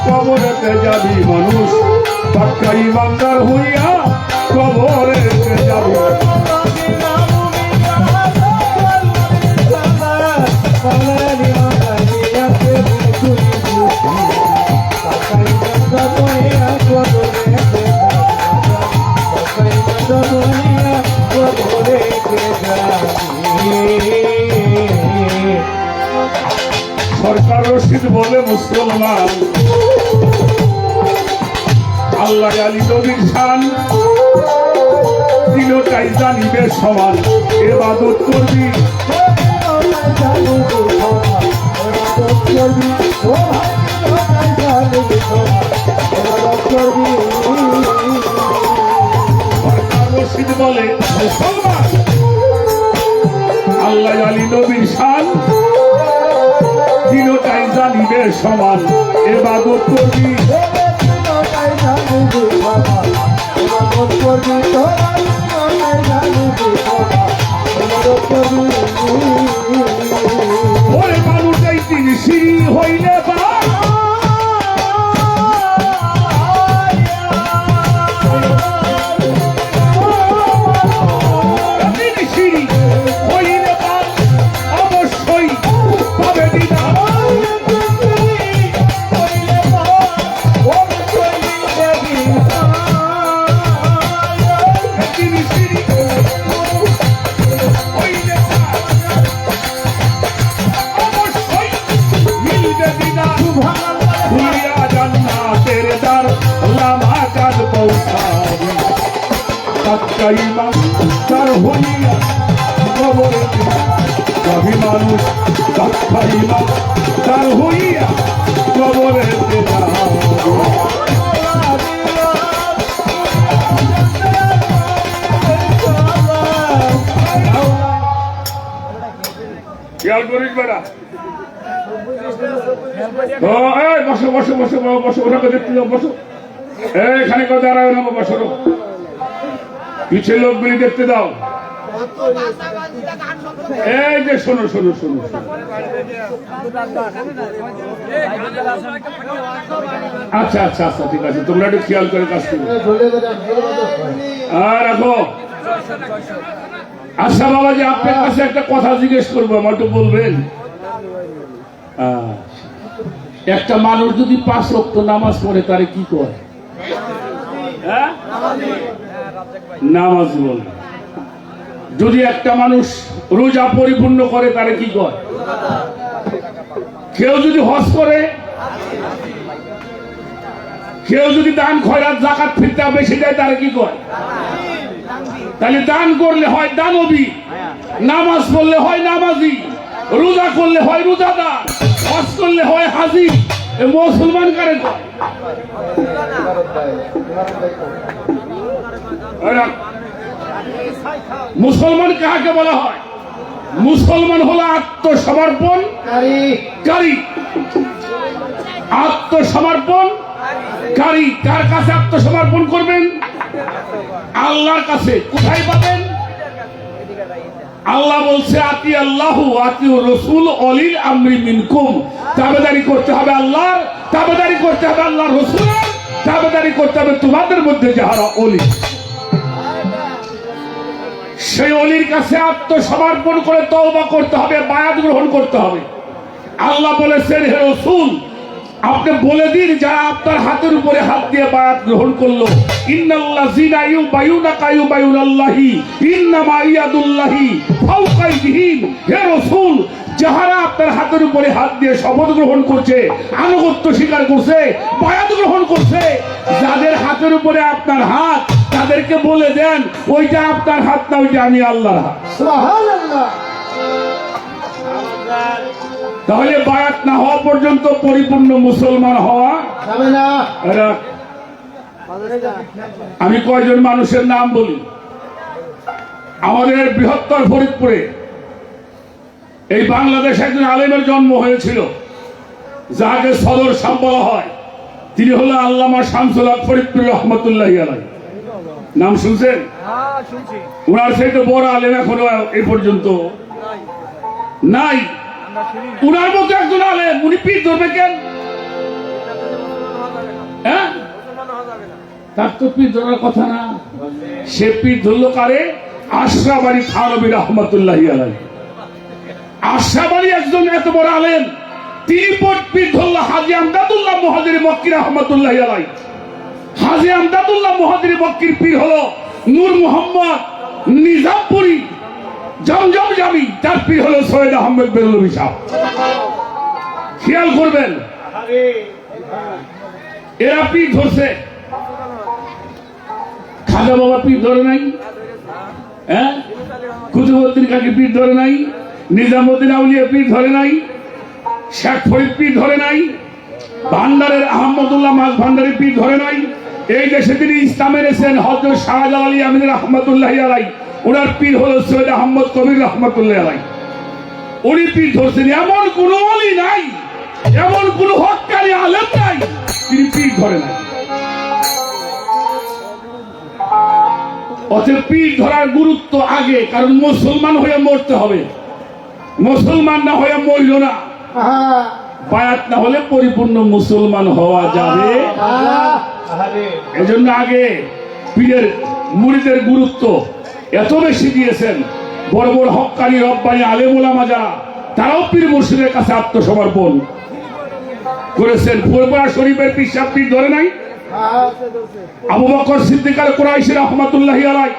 কবরেতে যাবি মানুষ, পাক্কা ইমানদার হইয়া কবরেতে যাবি। সরকার রশিদ বলে, মুসলমান আল্লাহ আলী নবীর শান তিনটাই জানিবে সমান। ইবাদত করবি, সরকার রশিদ বলে, মুসলমান আল্লাহ আলী নবীর শান তিনটাই জানিবে সমান। ইবাদত করবি, ওরে মানুষ এই তিনি ওই নেতা অবশ্যই মিলবে দিদার, ভুলিয়া জান্নাতের দ্বার লামা কাজ পৌঁছাবে। তাক্কাই ইমাম তার হইয়া কবরে সবই মানুষ, তাক্কাই ইমাম তার হইয়া কবরে খেয়াল করিস বেড়া। বসো বসো বসো বসো, ওটাকে দেখতে যাও, বসো। এখানে কেউ দাঁড়ায় না বাবা, সরো। পিছিয়ে লোকগুলি দেখতে দাও। এই যে শোনো শোনো শোনো, আচ্ছা আচ্ছা আচ্ছা, ঠিক আছে, তোমরা একটু খেয়াল করে কাজ করো। আর রাখো। আচ্ছা বাবাজি, আপনার কাছে একটা কথা জিজ্ঞেস করবো, আমার তো বলবেন। একটা মানুষ যদি 5 ওয়াক্ত নামাজ পড়ে তারে কি করে? হ্যাঁ, নামাজ বলে। যদি একটা মানুষ রোজা পরিপূর্ণ করে তারে কি করে? কেউ যদি হজ করে, কেউ যদি দান খয়রাত যাকাত ফিতরা বেশি দেয় তারে কি করে? তাহলে দান করলে হয় দানবী, নামাজ পড়লে হয় নামাজি, রোজা করলে হয় রোজাদার, হজ করলে হয় হাজি। মুসলমান কারে কয়? মুসলমান কাকে বলা হয়? মুসলমান হলো আত্মসমর্পণকারী। আত্মসমর্পণকারী কার কাছে আত্মসমর্পণ করবেন? আল্লাহর কাছে। কোথায় পাবেন? আল্লাহ বলছে আতি আল্লাহু আতি রাসূল অলিল আমরি মিনকুম। তাবেদারি করতে হবে আল্লাহর, তাবেদারি করতে হবে আল্লাহর রাসূলের, তাবেদারি করতে হবে তোমাদের মধ্যে যারা অলি। সেই অলির কাছে আত্মসমর্পণ করে তওবা করতে হবে, বায়াত গ্রহণ করতে হবে। আল্লাহ বলেছেন হে রাসূল, আপনি বলে দিন যারা আপনার হাতের উপরে হাত দিয়ে বায়াত গ্রহণ করলো, ইন্নাল্লাযিনা ইউবায়ুনাকা ইউবায়ুনাল্লাহি ইন্নামা ইয়াদুল্লাহি ফাওকা আইদিহিম। হে রাসূল, যারা আপনার হাতের উপরে হাত দিয়ে শপথ গ্রহণ করছে, আনুগত্য স্বীকার করছে, বায়াত গ্রহণ করছে, যাদের হাতের উপরে আপনার হাত, তাদেরকে বলে দেন ওইটা আপনার হাত না, ওইটা আমি আল্লাহর হাত। সুবহানাল্লাহ। তাহলে বায়াত না হওয়া পর্যন্ত পরিপূর্ণ মুসলমান হওয়া যাবে না। আমি কয়জন মানুষের নাম বলি। আমাদের বৃহত্তর ফরিদপুরে এই বাংলাদেশ একজন আলেমের জন্ম হয়েছিল, যাকে সদর শাম বলা হয়। তিনি হলো আল্লামা শামসুল হক ফরিদপুরি রহমতুল্লাহি আলাইহি। নাম শুনছেন? ওনার চাইতে বড় আলেম এখনো এই পর্যন্ত নাই। উনার মতো একজন আলেম, উনি পীর ধরবে কেন? হ্যাঁ, তার তো পীর ধরার কথা না। সে পীর ধরল কারে? আশরাফ আলী থানভী রহমতুল্লাহি আলাইহি। আশরাফ আলী একজন এত বড় আলেম, তিনি পীর ধরল হাজী আমদাদুল্লাহ মুহাজির মক্কি রহমতুল্লাহি আলাইহি। হাজী আমদাদুল্লাহ মুহাজির মক্কির পীর হলো নূর মুহাম্মদ নিজামপুরি জমজম জামি, তার পীর হলো সৈয়দ আহমেদ বেরলভী সাহেব। খেয়াল করবেন, এরা পীর ধরছে। খাজা বাবা পীর ধরে নাই, হ্যাঁ, কুতুবউদ্দিন কাকি পীর ধরে নাই, নিজামউদ্দিন আউলিয়া পীর ধরে নাই, শেখ ফরিদ পীর ধরে নাই, ভান্ডারের আহমদুল্লাহ মাছ ভান্ডারী পীর ধরে নাই। এই দেশে তিনি ইসলাম এনেছেন হযরত শাহজালাল আলী আমিন রহমতুল্লাহি আলাইহি। ওনার পীর হলো সৈয়দ আহমদ কবির রহমতুল্লাহি আলাইহি। উনি পীর ধরছেন। এমন কোন ওলি নাই, এমন কোন হক্কানি আলেম নাই তিনি পীর ধরে নাই। অতএব পীর ধরার গুরুত্ব আগে, কারণ মুসলমান হয়ে মরতে হবে। মুসলমান না হয়ে মরল না, বায়াত না হলে পরিপূর্ণ মুসলমান হওয়া যাবে। এজন্য আগে পীরের মুরিদের গুরুত্ব এত বেশি দিয়েছেন। বড় বড় হক্কানি রব্বানি আলেম ওলামা যারা, তারাও পীর মুর্শিদের কাছে আত্মসমর্পণ করেছেন। ফুরফুরা শরীফের পীর সাহেব পীর ধরে নাই। আবু বকর সিদ্দিক আল কুরাইশি রহমাতুল্লাহি আলাইহি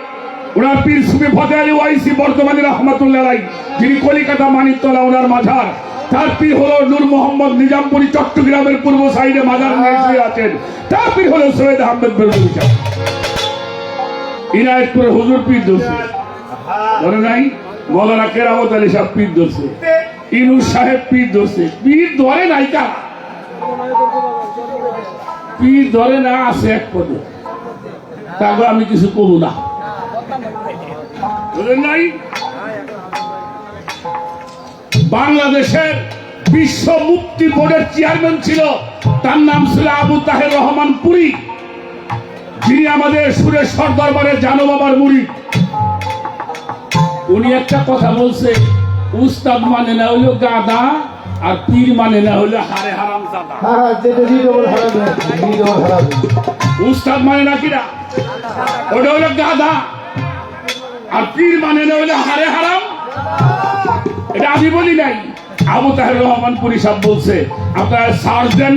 ওনার পীর সুফি ফতেহ আলী ওয়াইসি বর্তমানে রহমাতুল্লাহ আলাইহি, যিনি কলিকাতা মানিকতলা ওনার মাজার। তার পীর হলো নূর মোহাম্মদ নিজামপুরি, চট্টগ্রামের পূর্ব সাইডে মাজার নিয়ে শুয়ে আছেন। তার পীর হলো সৈয়দ আহমেদ বেরলভী সাহেব। ইনায়েতপুরের হুজুর পীর ধরছে, মনে নাই? মৌলানা কেরামত আলী সাহেব পীর ধরছে, ইনুস সাহেব পীর ধরছে। পীর ধরে নাই কারা? পীর ধরে না, আছে এক পদে। তারপর আমি কিছু করবো না, বুঝলেন নাই? বাংলাদেশের বিশ্ব মুক্তি বোর্ডের চেয়ারম্যান ছিল, তার নাম ছিল আবু তাহের রহমান পুরী, যিনি আমাদের সুরেশ্বর দরবারের জানো বাবার মুরিদ। উনি একটা কথা বলছে, উস্তাদ মানে না হইলো গাদা, আর পীর মানে না হইলো হারে হারাম জাদা। উস্তাদ মানে না কিরা, ওটা হইলো গাদা, আর পীর মানে না হইলো হারে হারাম। এটা আমি বলি নাই, আবু তাহের রহমান পুরী সাহেব বলছে। আপনারা সার্চ দেন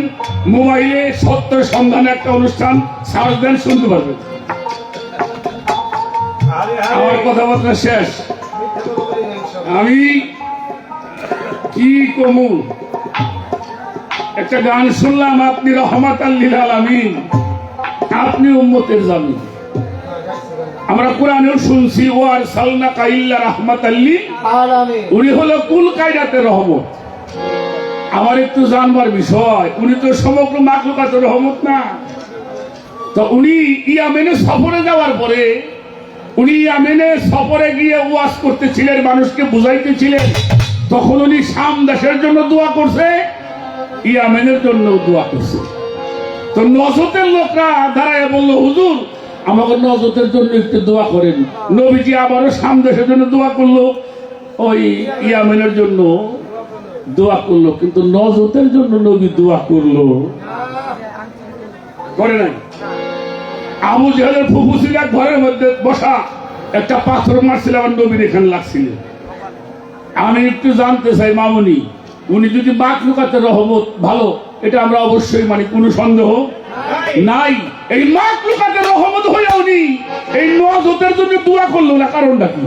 মোবাইলে, সত্য সন্ধানে একটা অনুষ্ঠান সার্চ দেন, শুনতে পারবেন। আমার কথাবার্তা শেষ। আমি কি কমু, একটা গান শুনলাম, আপনি রহমাতাল লিল আলামিন, আপনি উম্মতের জামিন। আমরা কোরআনেও শুনছি, ও আরসালনাকা ইল্লা রাহমাতাল লিল আলামিন, উনি হলো কুল কায়নাতের রহমত। আমার একটু জানবার বিষয়, উনি তো সমগ্র মাখলুকাতের রহমত না। তো উনি ইয়ামেনে সফরে যাওয়ার পরে, উনি ইয়ামেনে সফরে গিয়ে ওয়াজ করতেছিলেন, মানুষকে বুঝাইতেছিলেন। তখন উনি শাম দেশের জন্য দোয়া করছে, ইয়ামেনের জন্য দোয়া করছে। তো নজতের লোকরা দাঁড়ায় বলল, হুজুর আমাকে নজতের জন্য একটু দোয়া করেন। নবীজি আবারও শাম দেশের জন্য দোয়া করলো, ওই ইয়ামেনের জন্য দোয়া করলো, কিন্তু নজতের জন্য নবী দোয়া করলো করে নাই। আবু জাহেলের ফুফু ছিল ঘরের মধ্যে বসা, একটা পাথর মারছিল, আমার নবীর এখানে লাগছিল। আমি একটু জানতে চাই মামুনি, উনি যদি মাখলুকাতের রহমত ভালো, এটা আমরা অবশ্যই মানি, কোনো সন্দেহ নাই। এই মাখলুকাতের রহমত হয়ে উনি এই নজতের জন্য দোয়া করলো না, কারণটা কি?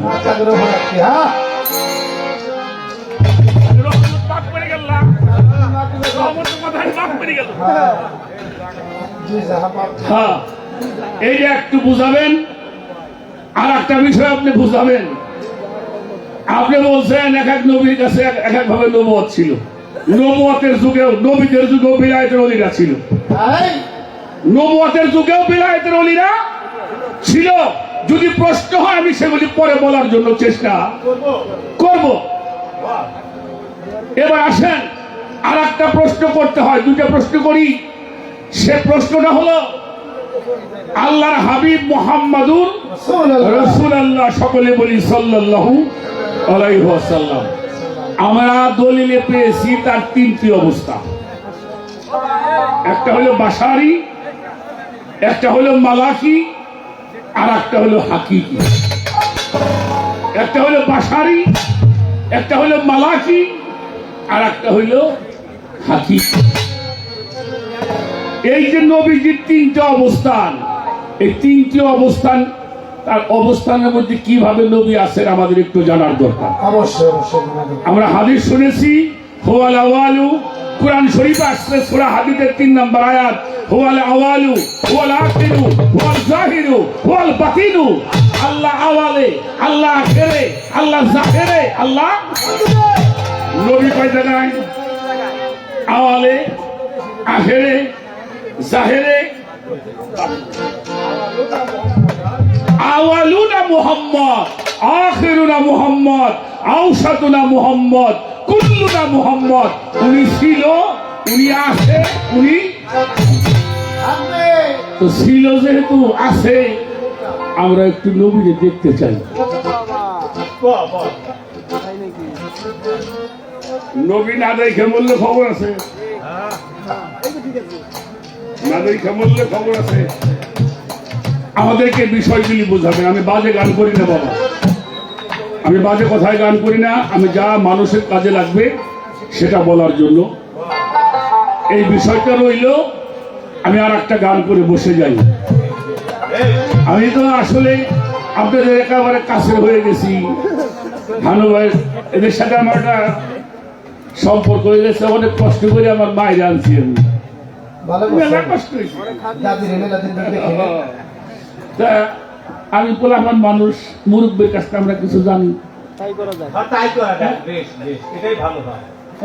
হ্যাঁ, এইটা একটু বুঝাবেন। আর একটা বিষয় আপনি বুঝাবেন, আপনি বলছেন এক এক নবীর কাছে এক এক ভাবে নবুয়ত ছিল। নবুয়তের যুগেও, নবীদের যুগেও বিলায়েতের ওলিরা ছিল, নবুয়তের যুগেও বিলায়েতের ওলিরা ছিল। যদি প্রশ্ন হয় আমি সেগুলি পরে বলার জন্য চেষ্টা করব। এবার আসেন, আর একটা প্রশ্ন করতে হয়, দুইটা প্রশ্ন করি। সে প্রশ্নটা হলো, আল্লাহর হাবিব মুহাম্মাদুর রাসূলুল্লাহ, সকলে বলি সাল্লাল্লাহু আলাইহি ওয়াসাল্লাম। আমরা দলিলে পেয়েছি তার তিনটি অবস্থা, একটা হলো বাশারি, একটা হলো মালাকি, আর একটা হলো হাকিকি। একটা হলো বাশারি, একটা হলো মালাকি, আর একটা হইল হাকিকি। এই যে নবীজির তিনটা অবস্থান, এই তিনটি অবস্থান, তার অবস্থানের মধ্যে কিভাবে নবী আছেন আমাদের একটু জানার দরকার। অবশ্যই অবশ্যই আমরা হাদিস শুনেছি, হুয়াল আওয়ালু, কুরআন শরীফে আসছে সূরা হাদিদের 3 নম্বর আয়াত, হুয়াল আওয়ালু হুয়াল আখিরু হুয়াল জাহিরু হুয়াল বাতিনু। আল্লাহ আওয়ালে, আল্লাহ আখিরে, আল্লাহ জাহিরে, আল্লাহ। নবী কয় জায়গায়? আওয়ালে, আখিরে, জাহিরে। আওয়ালুনা মুহাম্মদ, আখিরুনা মুহাম্মদ, আওসাতুনা মুহাম্মদ, কুল্লুনা মুহাম্মদ। উনি ছিল, উনি আছে, উনি তো ছিল। যেহেতু আছে, আমরা একটু নবীকে দেখতে চাই। নবী না দেখে বললে খবর আছে, না দেখে বললে খবর আছে। আমাদেরকে বিষয়গুলি বোঝাবেন। আমি বাজে গান করি না বাবা, আমি বাজে কথায় গান করি না। আমি যা মানুষের কাজে লাগবে সেটা বলার জন্য এই বিষয়টা রইল। আমি আর একটা গান করে বসে যাই। আমি তো আসলে আপনাদের একেবারে কাছে হয়ে গেছি। ভানু ভাই এদের সাথে আমার একটা সম্পর্ক হয়ে গেছে, অনেক কষ্ট করে আমার মায়ের আনছি আমি, মেলা কষ্ট হয়েছে। তা আমি বলে আমার মানুষ মুরব্বীর কাছ থেকে আমরা কিছু জানি,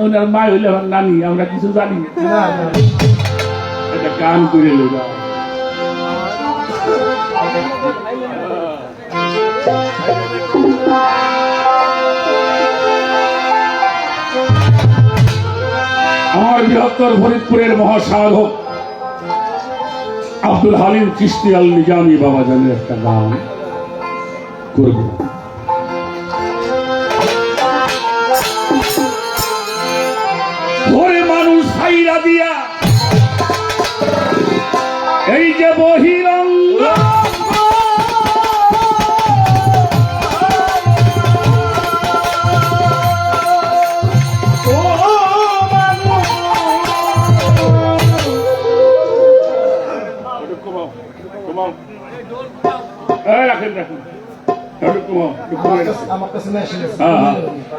ওনার মা হইলে আমার নানি, আমরা কিছু জানি এটা গান করে লোক। আমার বৃহত্তর ফরিদপুরের মহাসাধক আব্দুল হালিম চিশতি আল নিজামী বাবা জানের একটা গান করব। ঘরে মানুষ ছাইরা দিয়া এই যে বহিরঙ্গ রাখেন রাখেন আমার কাছে মেশিন আছে।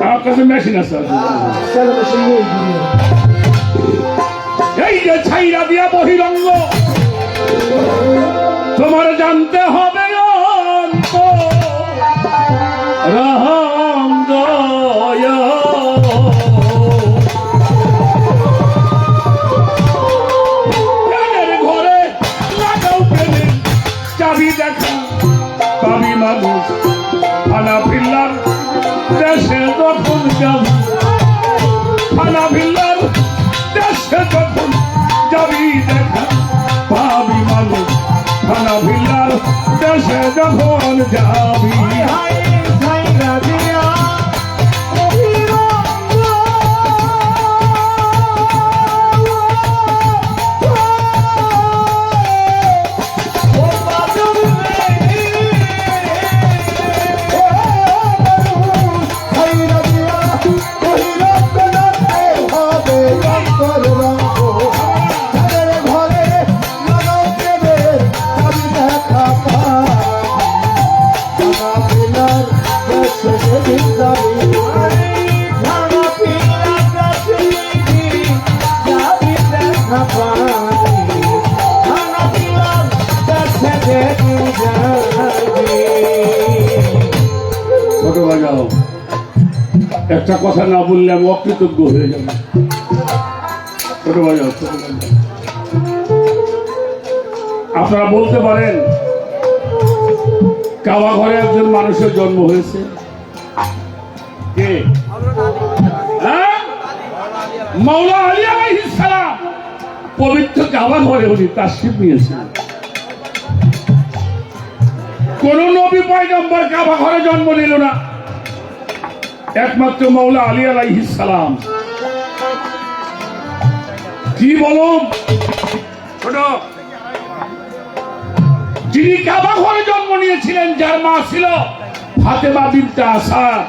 আমার কাছে মেশিন আছে। এই যে ছাইরা দিয়া বহিরঙ্গ তোমার জানতে হবে রহঙ্গ ঘরে লাগাও প্রেমের চাবি দেখা পাবি মানুষ ফানা ফিল্লার দেশে যখন যাবি, ফানা ফিল্লার দেশে যখন যাবি দেখা পাবি মানুষ, ফানা ফিল্লার দেশে যখন যাবি। একটা কথা না বললে আমি অকৃতজ্ঞ হয়ে যাব। আপনারা বলতে পারেন কাবা ঘরে একজন মানুষের জন্ম হয়েছে, কে? মাওলা আলী আলাইহিস সালাম পবিত্র কাবা ঘরে উনি তাশরীফ নিয়েছিলেন। কোন নবী পয়গম্বর কাবা ঘরে জন্ম নিল না, একমাত্র মাওলা আলী আলাইহিস সালাম। কি বলুন, যিনি কাবা ঘরে জন্ম নিয়েছিলেন, যার মা ছিল ফাতেমা বিনতে আসাদ,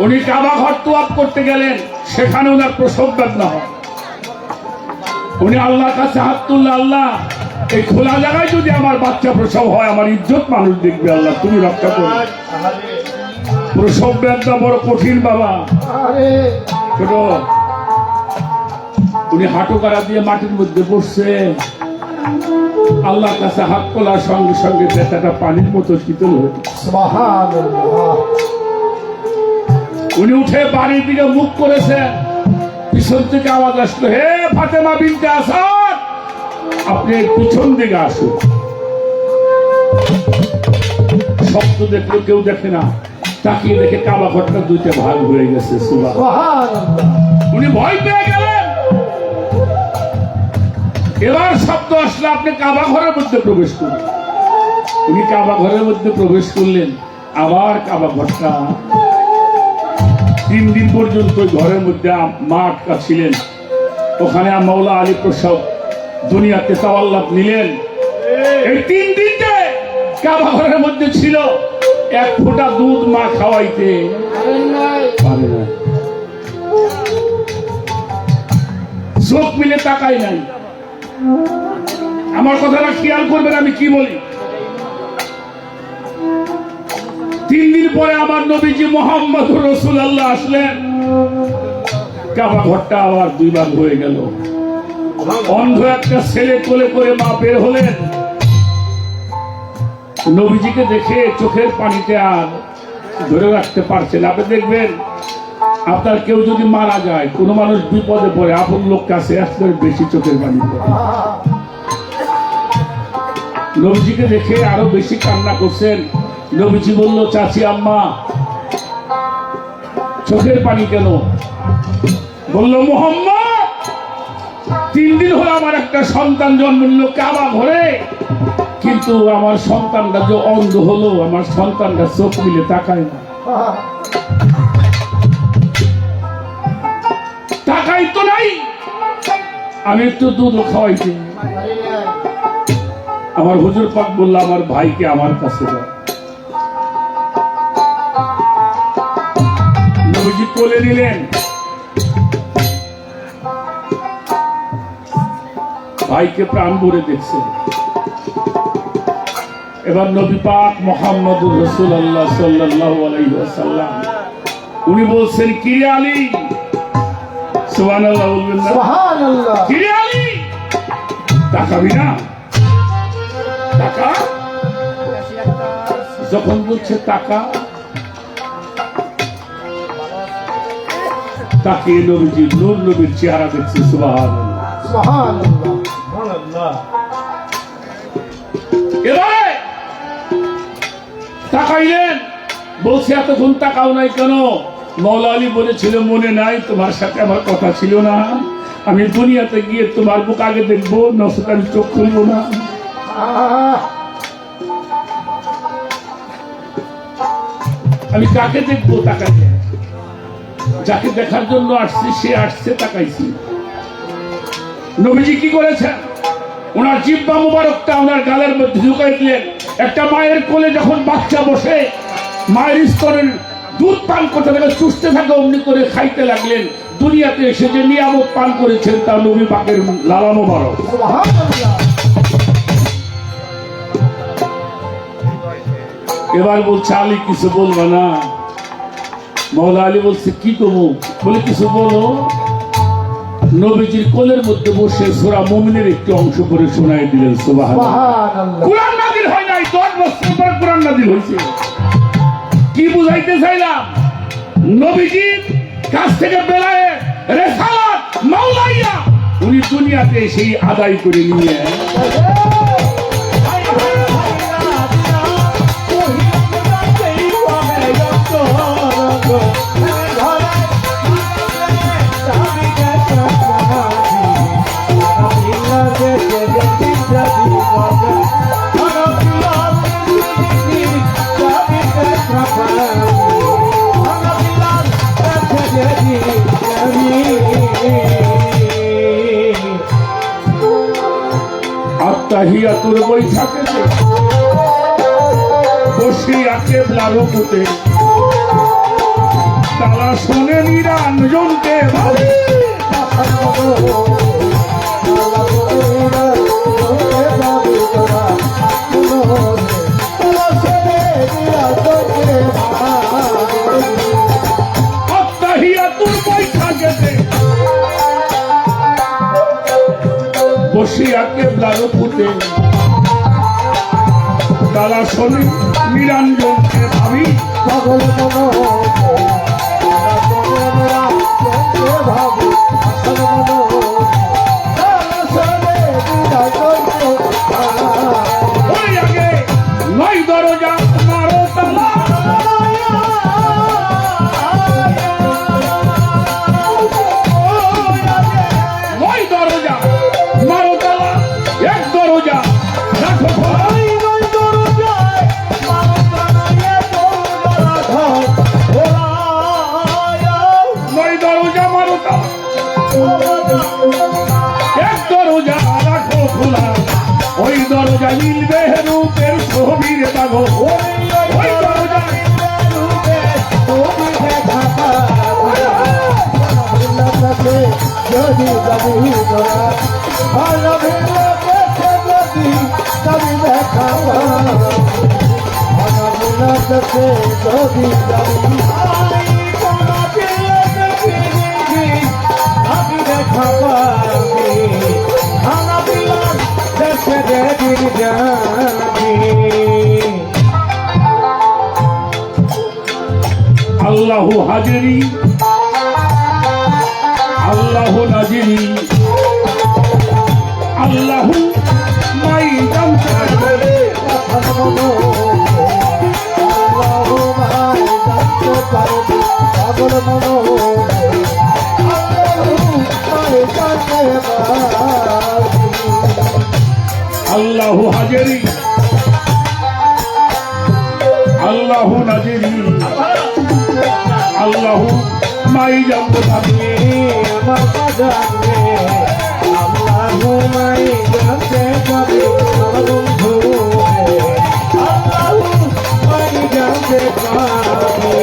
উনি কাবা ঘর তোয়াফ করতে গেলেন, সেখানে ওনার প্রসব বেদনা হয়। উনি আল্লাহর কাছে হাত তুললেন, আল্লাহ এই খোলা জায়গায় যদি আমার বাচ্চা প্রসব হয়, আমার ইজ্জত মানুষ দেখবে, আল্লাহ তুমি রক্ষা করো। প্রসব বেদনা বড় কঠিন বাবা। ছোট উনি হাঁটু কারা দিয়ে মাটির মধ্যে বসছে, আল্লাহর কাছে হাত তোলার সঙ্গে সঙ্গে ব্যথাটা পানির মতো শীতল হয়ে উনি উঠে বাড়ির দিকে মুখ করেছেন, পিছন থেকে আওয়াজ আসলো, হে ফাতেমা বিনতে আসাদ, আপনি পিছন দিকে আসুন। শব্দ দেখলে কেউ দেখে না, তাকিয়ে দেখে কাবা ঘরটা দুইটা ভাগ হয়ে গেছে। উনি ভয় পেয়ে গেলেন। এবার শব্দ আসলে আপনি কাবা ঘরের মধ্যে প্রবেশ করুন। উনি কাবা ঘরের মধ্যে প্রবেশ করলেন, আবার কাবা ঘরটা 3 দিন পর্যন্ত ঘরের মধ্যে মা আটকা ছিলেন। ওখানে মাওলা আলী প্রসব দুনিয়াতে তাওয়াল্লাত নিলেন। এই 3 দিনে কাবা ঘরের মধ্যে ছিল, 1 ফোঁটা দুধ মা খাওয়াইতে পারে না, চোখ মিলে তাকাই নাই। আমার কথাটা খেয়াল করবেন আমি কি বলি। পরে আমার নবীজি মুহাম্মদুর রাসূলুল্লাহ আসলেন, কাবা ঘরটা আবার দুই ভাগ হয়ে গেল। অন্ধ একটা ছেলে কোলে করে মা বের হলেন, নবীজিকে দেখে চোখের পানিতে আর ধরে রাখতে পারছেন। আপনি দেখবেন আপনার কেউ যদি মারা যায়, কোনো মানুষ বিপদে পড়ে, আপন লোক কাছে আসলে বেশি চোখের পানি পড়ে। নবীজিকে দেখে আরো বেশি কান্না করছেন। নবীজি বলল, চাচি আম্মা চোখের পানি কেন? বলল, মুহাম্মদ 3 দিন হলো আমার একটা সন্তান জন্ম নিল কাবা ঘরে, কিন্তু আমার সন্তানটা যে অন্ধ হলো, আমার সন্তানটা চোখ মিলে তাকায় না, তাকাই তো নাই। আমি একটু দুধ খাওয়াইছি। আমার হুজুর পাক বলল, আমার ভাইকে আমার কাছে দাও। নবীজি কোলে নিলেন, ভাইকে প্রাণ ভরে দেখছেন। এবার নবী পাক মুহাম্মদুর রাসূলুল্লাহ সাল্লাল্লাহু আলাইহি ওয়াসাল্লাম উনি বলছেন, কি রে আলী, সুবহানাল্লাহ বলবেন না? সুবহানাল্লাহ। কি রে আলী, তাকাবি না? টাকা যখন বলছে টাকা, তাকে নবীজি নূর নবীর চেহারা দেখছে। সুবহানাল্লাহ, সুবহানাল্লাহ। এবারে তাকাইলেন, বলছে এতক্ষণ তাকাও নাই কেন? মওলা আলী বলেছিল, মনে নাই তোমার সাথে আমার কথা ছিল না? আমি দুনিয়াতে গিয়ে তোমার বুক আগে দেখবো, নচেত আমি চোখ খুলবো না। আমি কাকে দেখবো? তাকাইছে। যাকে দেখার জন্য আসছি সে আসছে, তাকাইছি। নবীজি কি করেছেন? ওনার জিহ্বা মুবারকটা ওনার গালের মধ্যে ঢুকাই দিলেন। একটা মায়ের কোলে যখন বাচ্চা বসে মায়ের স্তনের দুধ পান করতে থাকে, চুষতে থাকে, অমনি করে খাইতে লাগলেন। দুনিয়াতে এসে যে নিয়ামত পান করেছেন তা নবী পাকের লালা মুবারক। এবার বলছে, আলী কিছু বলবে না? মওলা আলী বলছে, কি করবো? বলে, কিছু বলো। নবীজির কোলের মধ্যে বসে সূরা মুমিনের একটি অংশ করে শোনায় দিলেন। সুবহানাল্লাহ। কুরআন নাযিল হয় নাই, 10 বছর পর কুরআন নাযিল হয়েছে। কি বুঝাইতে চাইলাম? নবীজির কাছ থেকে বেলায়েত, রিসালাত, মাওলাইয়া উনি দুনিয়াতে সেই আদায় করে নিয়ে আত্তাহিয়াতুর বৈঠকে বসিয়া কেবলার রূপতে তারা শোনে নিরঞ্জনকে ভাবি। আত্তাহিয়াতুর বৈঠকে বসিয়া কেবলার রূপতে তারা শোনে নিরঞ্জনকে ভাবি। পাগল নয় দরজা মারো তালা, নয় দরজা মারো তালা, এক দরজা রাখো খোলা। নয় দরজা মারো তালা, এক দরজা রাখো খোলা। ওই দরজা মিলবে রূপের ছবির পাগল, ওই দরজা যদি দেখা দেশে যদি যাবি আমি দেখা পাবি খানা বিলাস দেশে যেদিন যাবি আল্লাহু হাজিরি আল্লাহু নাজিরি আল্লাহু মাই জানতে পাগল মনো আল্লাহু হাজিরি আল্লাহু নাজিরি আল্লাহু মাই জানতে পারবে আমার বাজারে আল্লাহু মাই জানতে পারবে আমার বন্ধু আল্লাহু মাই জানতে পারবে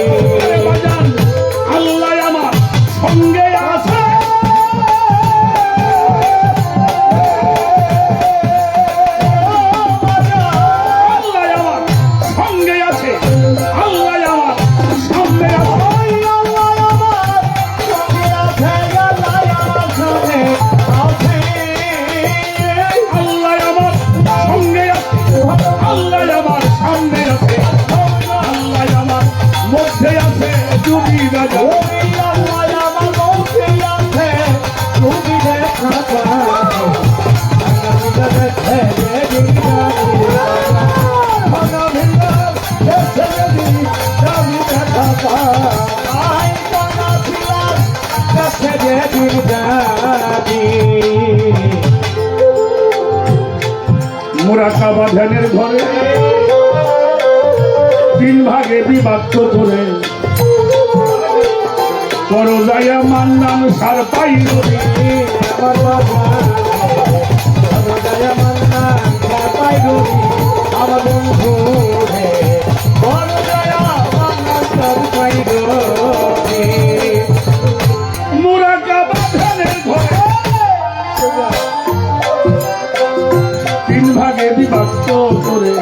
আল্লাহ আমার সঙ্গে আছে আল্লাহ আমার সঙ্গে আছে আল্লাহ আমার সামনে আছে আল্লাহ আমার সঙ্গে আছে আল্লাহ আমার সামনে আছে আল্লাহ আমার মধ্যে আছে তুমি রাজা মুরাকাবা ধ্যানের ঘরে তিন ভাগে বিভক্ত করে করো যাইয়া মান্নান সার পাইল আমার বন্ধু মুরাকাবা ধ্যানের ঘরে তিন ভাগে বিভক্ত করে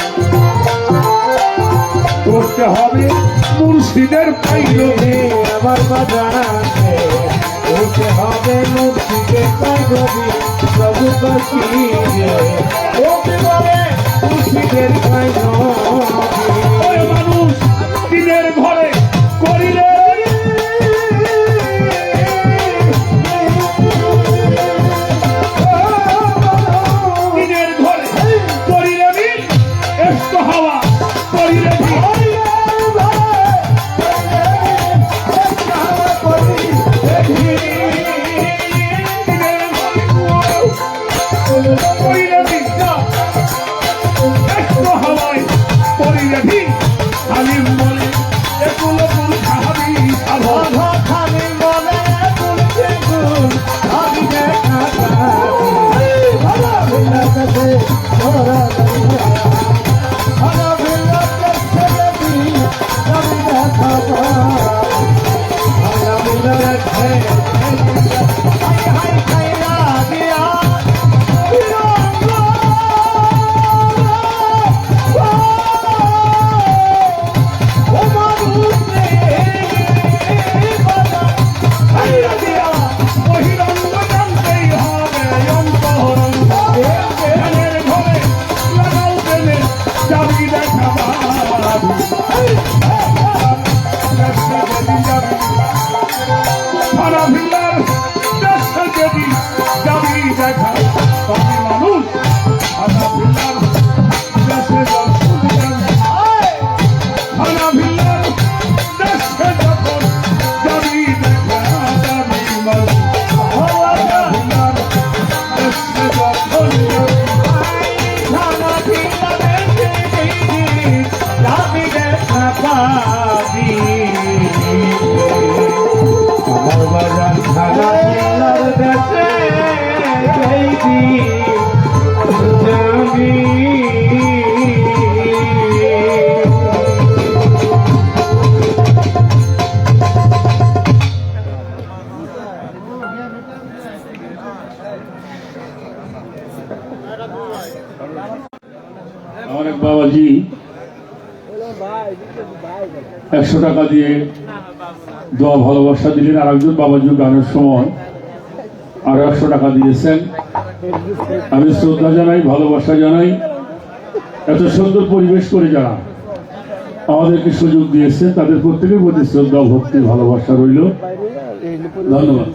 করতে হবে মুর্শিদের পাইল আমার বাজারে উঠে হবে মুর্শিদে পাইগবি প্রভু বসিয়ে ওকে বলে মুর্শিদের পাইগবি ওই মানুষ দিনের ঘরে করিলে দিনের ঘরে করিলে দিন এস্ত হাওয়া করিলে দিন করিলে দিন এস্ত হাওয়ায় করিলে দিন হালিম বলে এগুলো কোন সাহাবি সাধন খালি বলে বলছে গুণ আমি দেখা পাবি ভালো বিল্লাতে তোরা ভালো বিল্লাতে ছেড়ে আমি দেখা পাবি ভালো বিল্লাতে হাই হাই খাইরা দিয়া আমার এক বাবাজি 100 টাকা দিয়ে দোয়া ভালোবাসা দিলেন। আর একজন বাবাজি গানের সময় আরো 100 টাকা দিয়েছেন। আমি শ্রদ্ধা জানাই, ভালোবাসা জানাই। এত সুন্দর পরিবেশ করে যারা আমাদেরকে সুযোগ দিয়েছে তাদের প্রত্যেকের প্রতি শ্রদ্ধা, ভক্তি, ভালোবাসা রইল। ধন্যবাদ।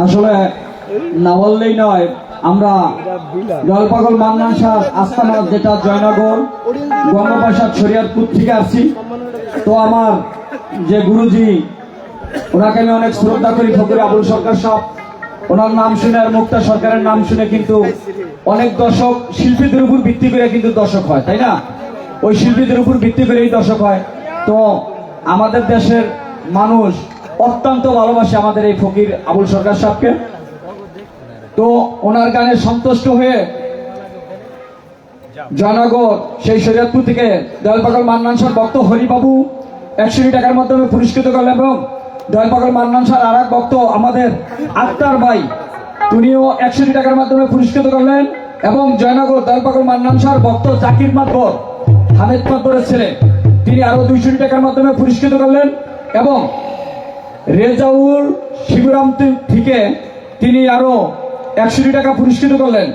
আসলে না বললেই নয়, আমরা জলপাগল মান্নান শাহ আস্তানা যেটা জয়নগর গঙ্গোপাসাদ শরিয়াতপুর থেকে আসছি। তো আমার যে গুরুজি, ওনাকে আমি অনেক শ্রদ্ধা করি, ফকির আবুল সরকার সাহেব। ওনার নাম শুনে আর মুক্তা সরকারের নাম শুনে কিন্তু অনেক দর্শক শিল্পীদের উপর ভিত্তি করে কিন্তু দর্শক হয়, তাই না? ওই শিল্পীদের উপর ভিত্তি করেই দর্শক হয়। তো আমাদের দেশের মানুষ অত্যন্ত ভালোবাসে আমাদের এই ফকির আবুল সরকার সাহেবকে। তো ওনার গানে সন্তুষ্ট হয়ে জয়নগর সেই শরীয়তপুর থেকে দয়ালপাগল মান্নান শাহ ভক্ত হরিবাবু 100 টাকার মাধ্যমে পুরস্কৃত করলেন, এবং দয়ালপাগল মান্নান শাহ আর এক ভক্ত আমাদের আক্তার ভাই, উনিও 100 টাকার মাধ্যমে পুরস্কৃত করলেন। এবং জয়নগর দয়ালপাগল মান্নান শাহ ভক্ত জাকির মাতবর, হামিদ মাতবরের ছেলে, তিনি আরো 200 টাকার মাধ্যমে পুরস্কৃত করলেন। এবং রেজাউল শিবরাম থেকে তিনি আরো 100 টাকা পুরস্কৃত করলেন।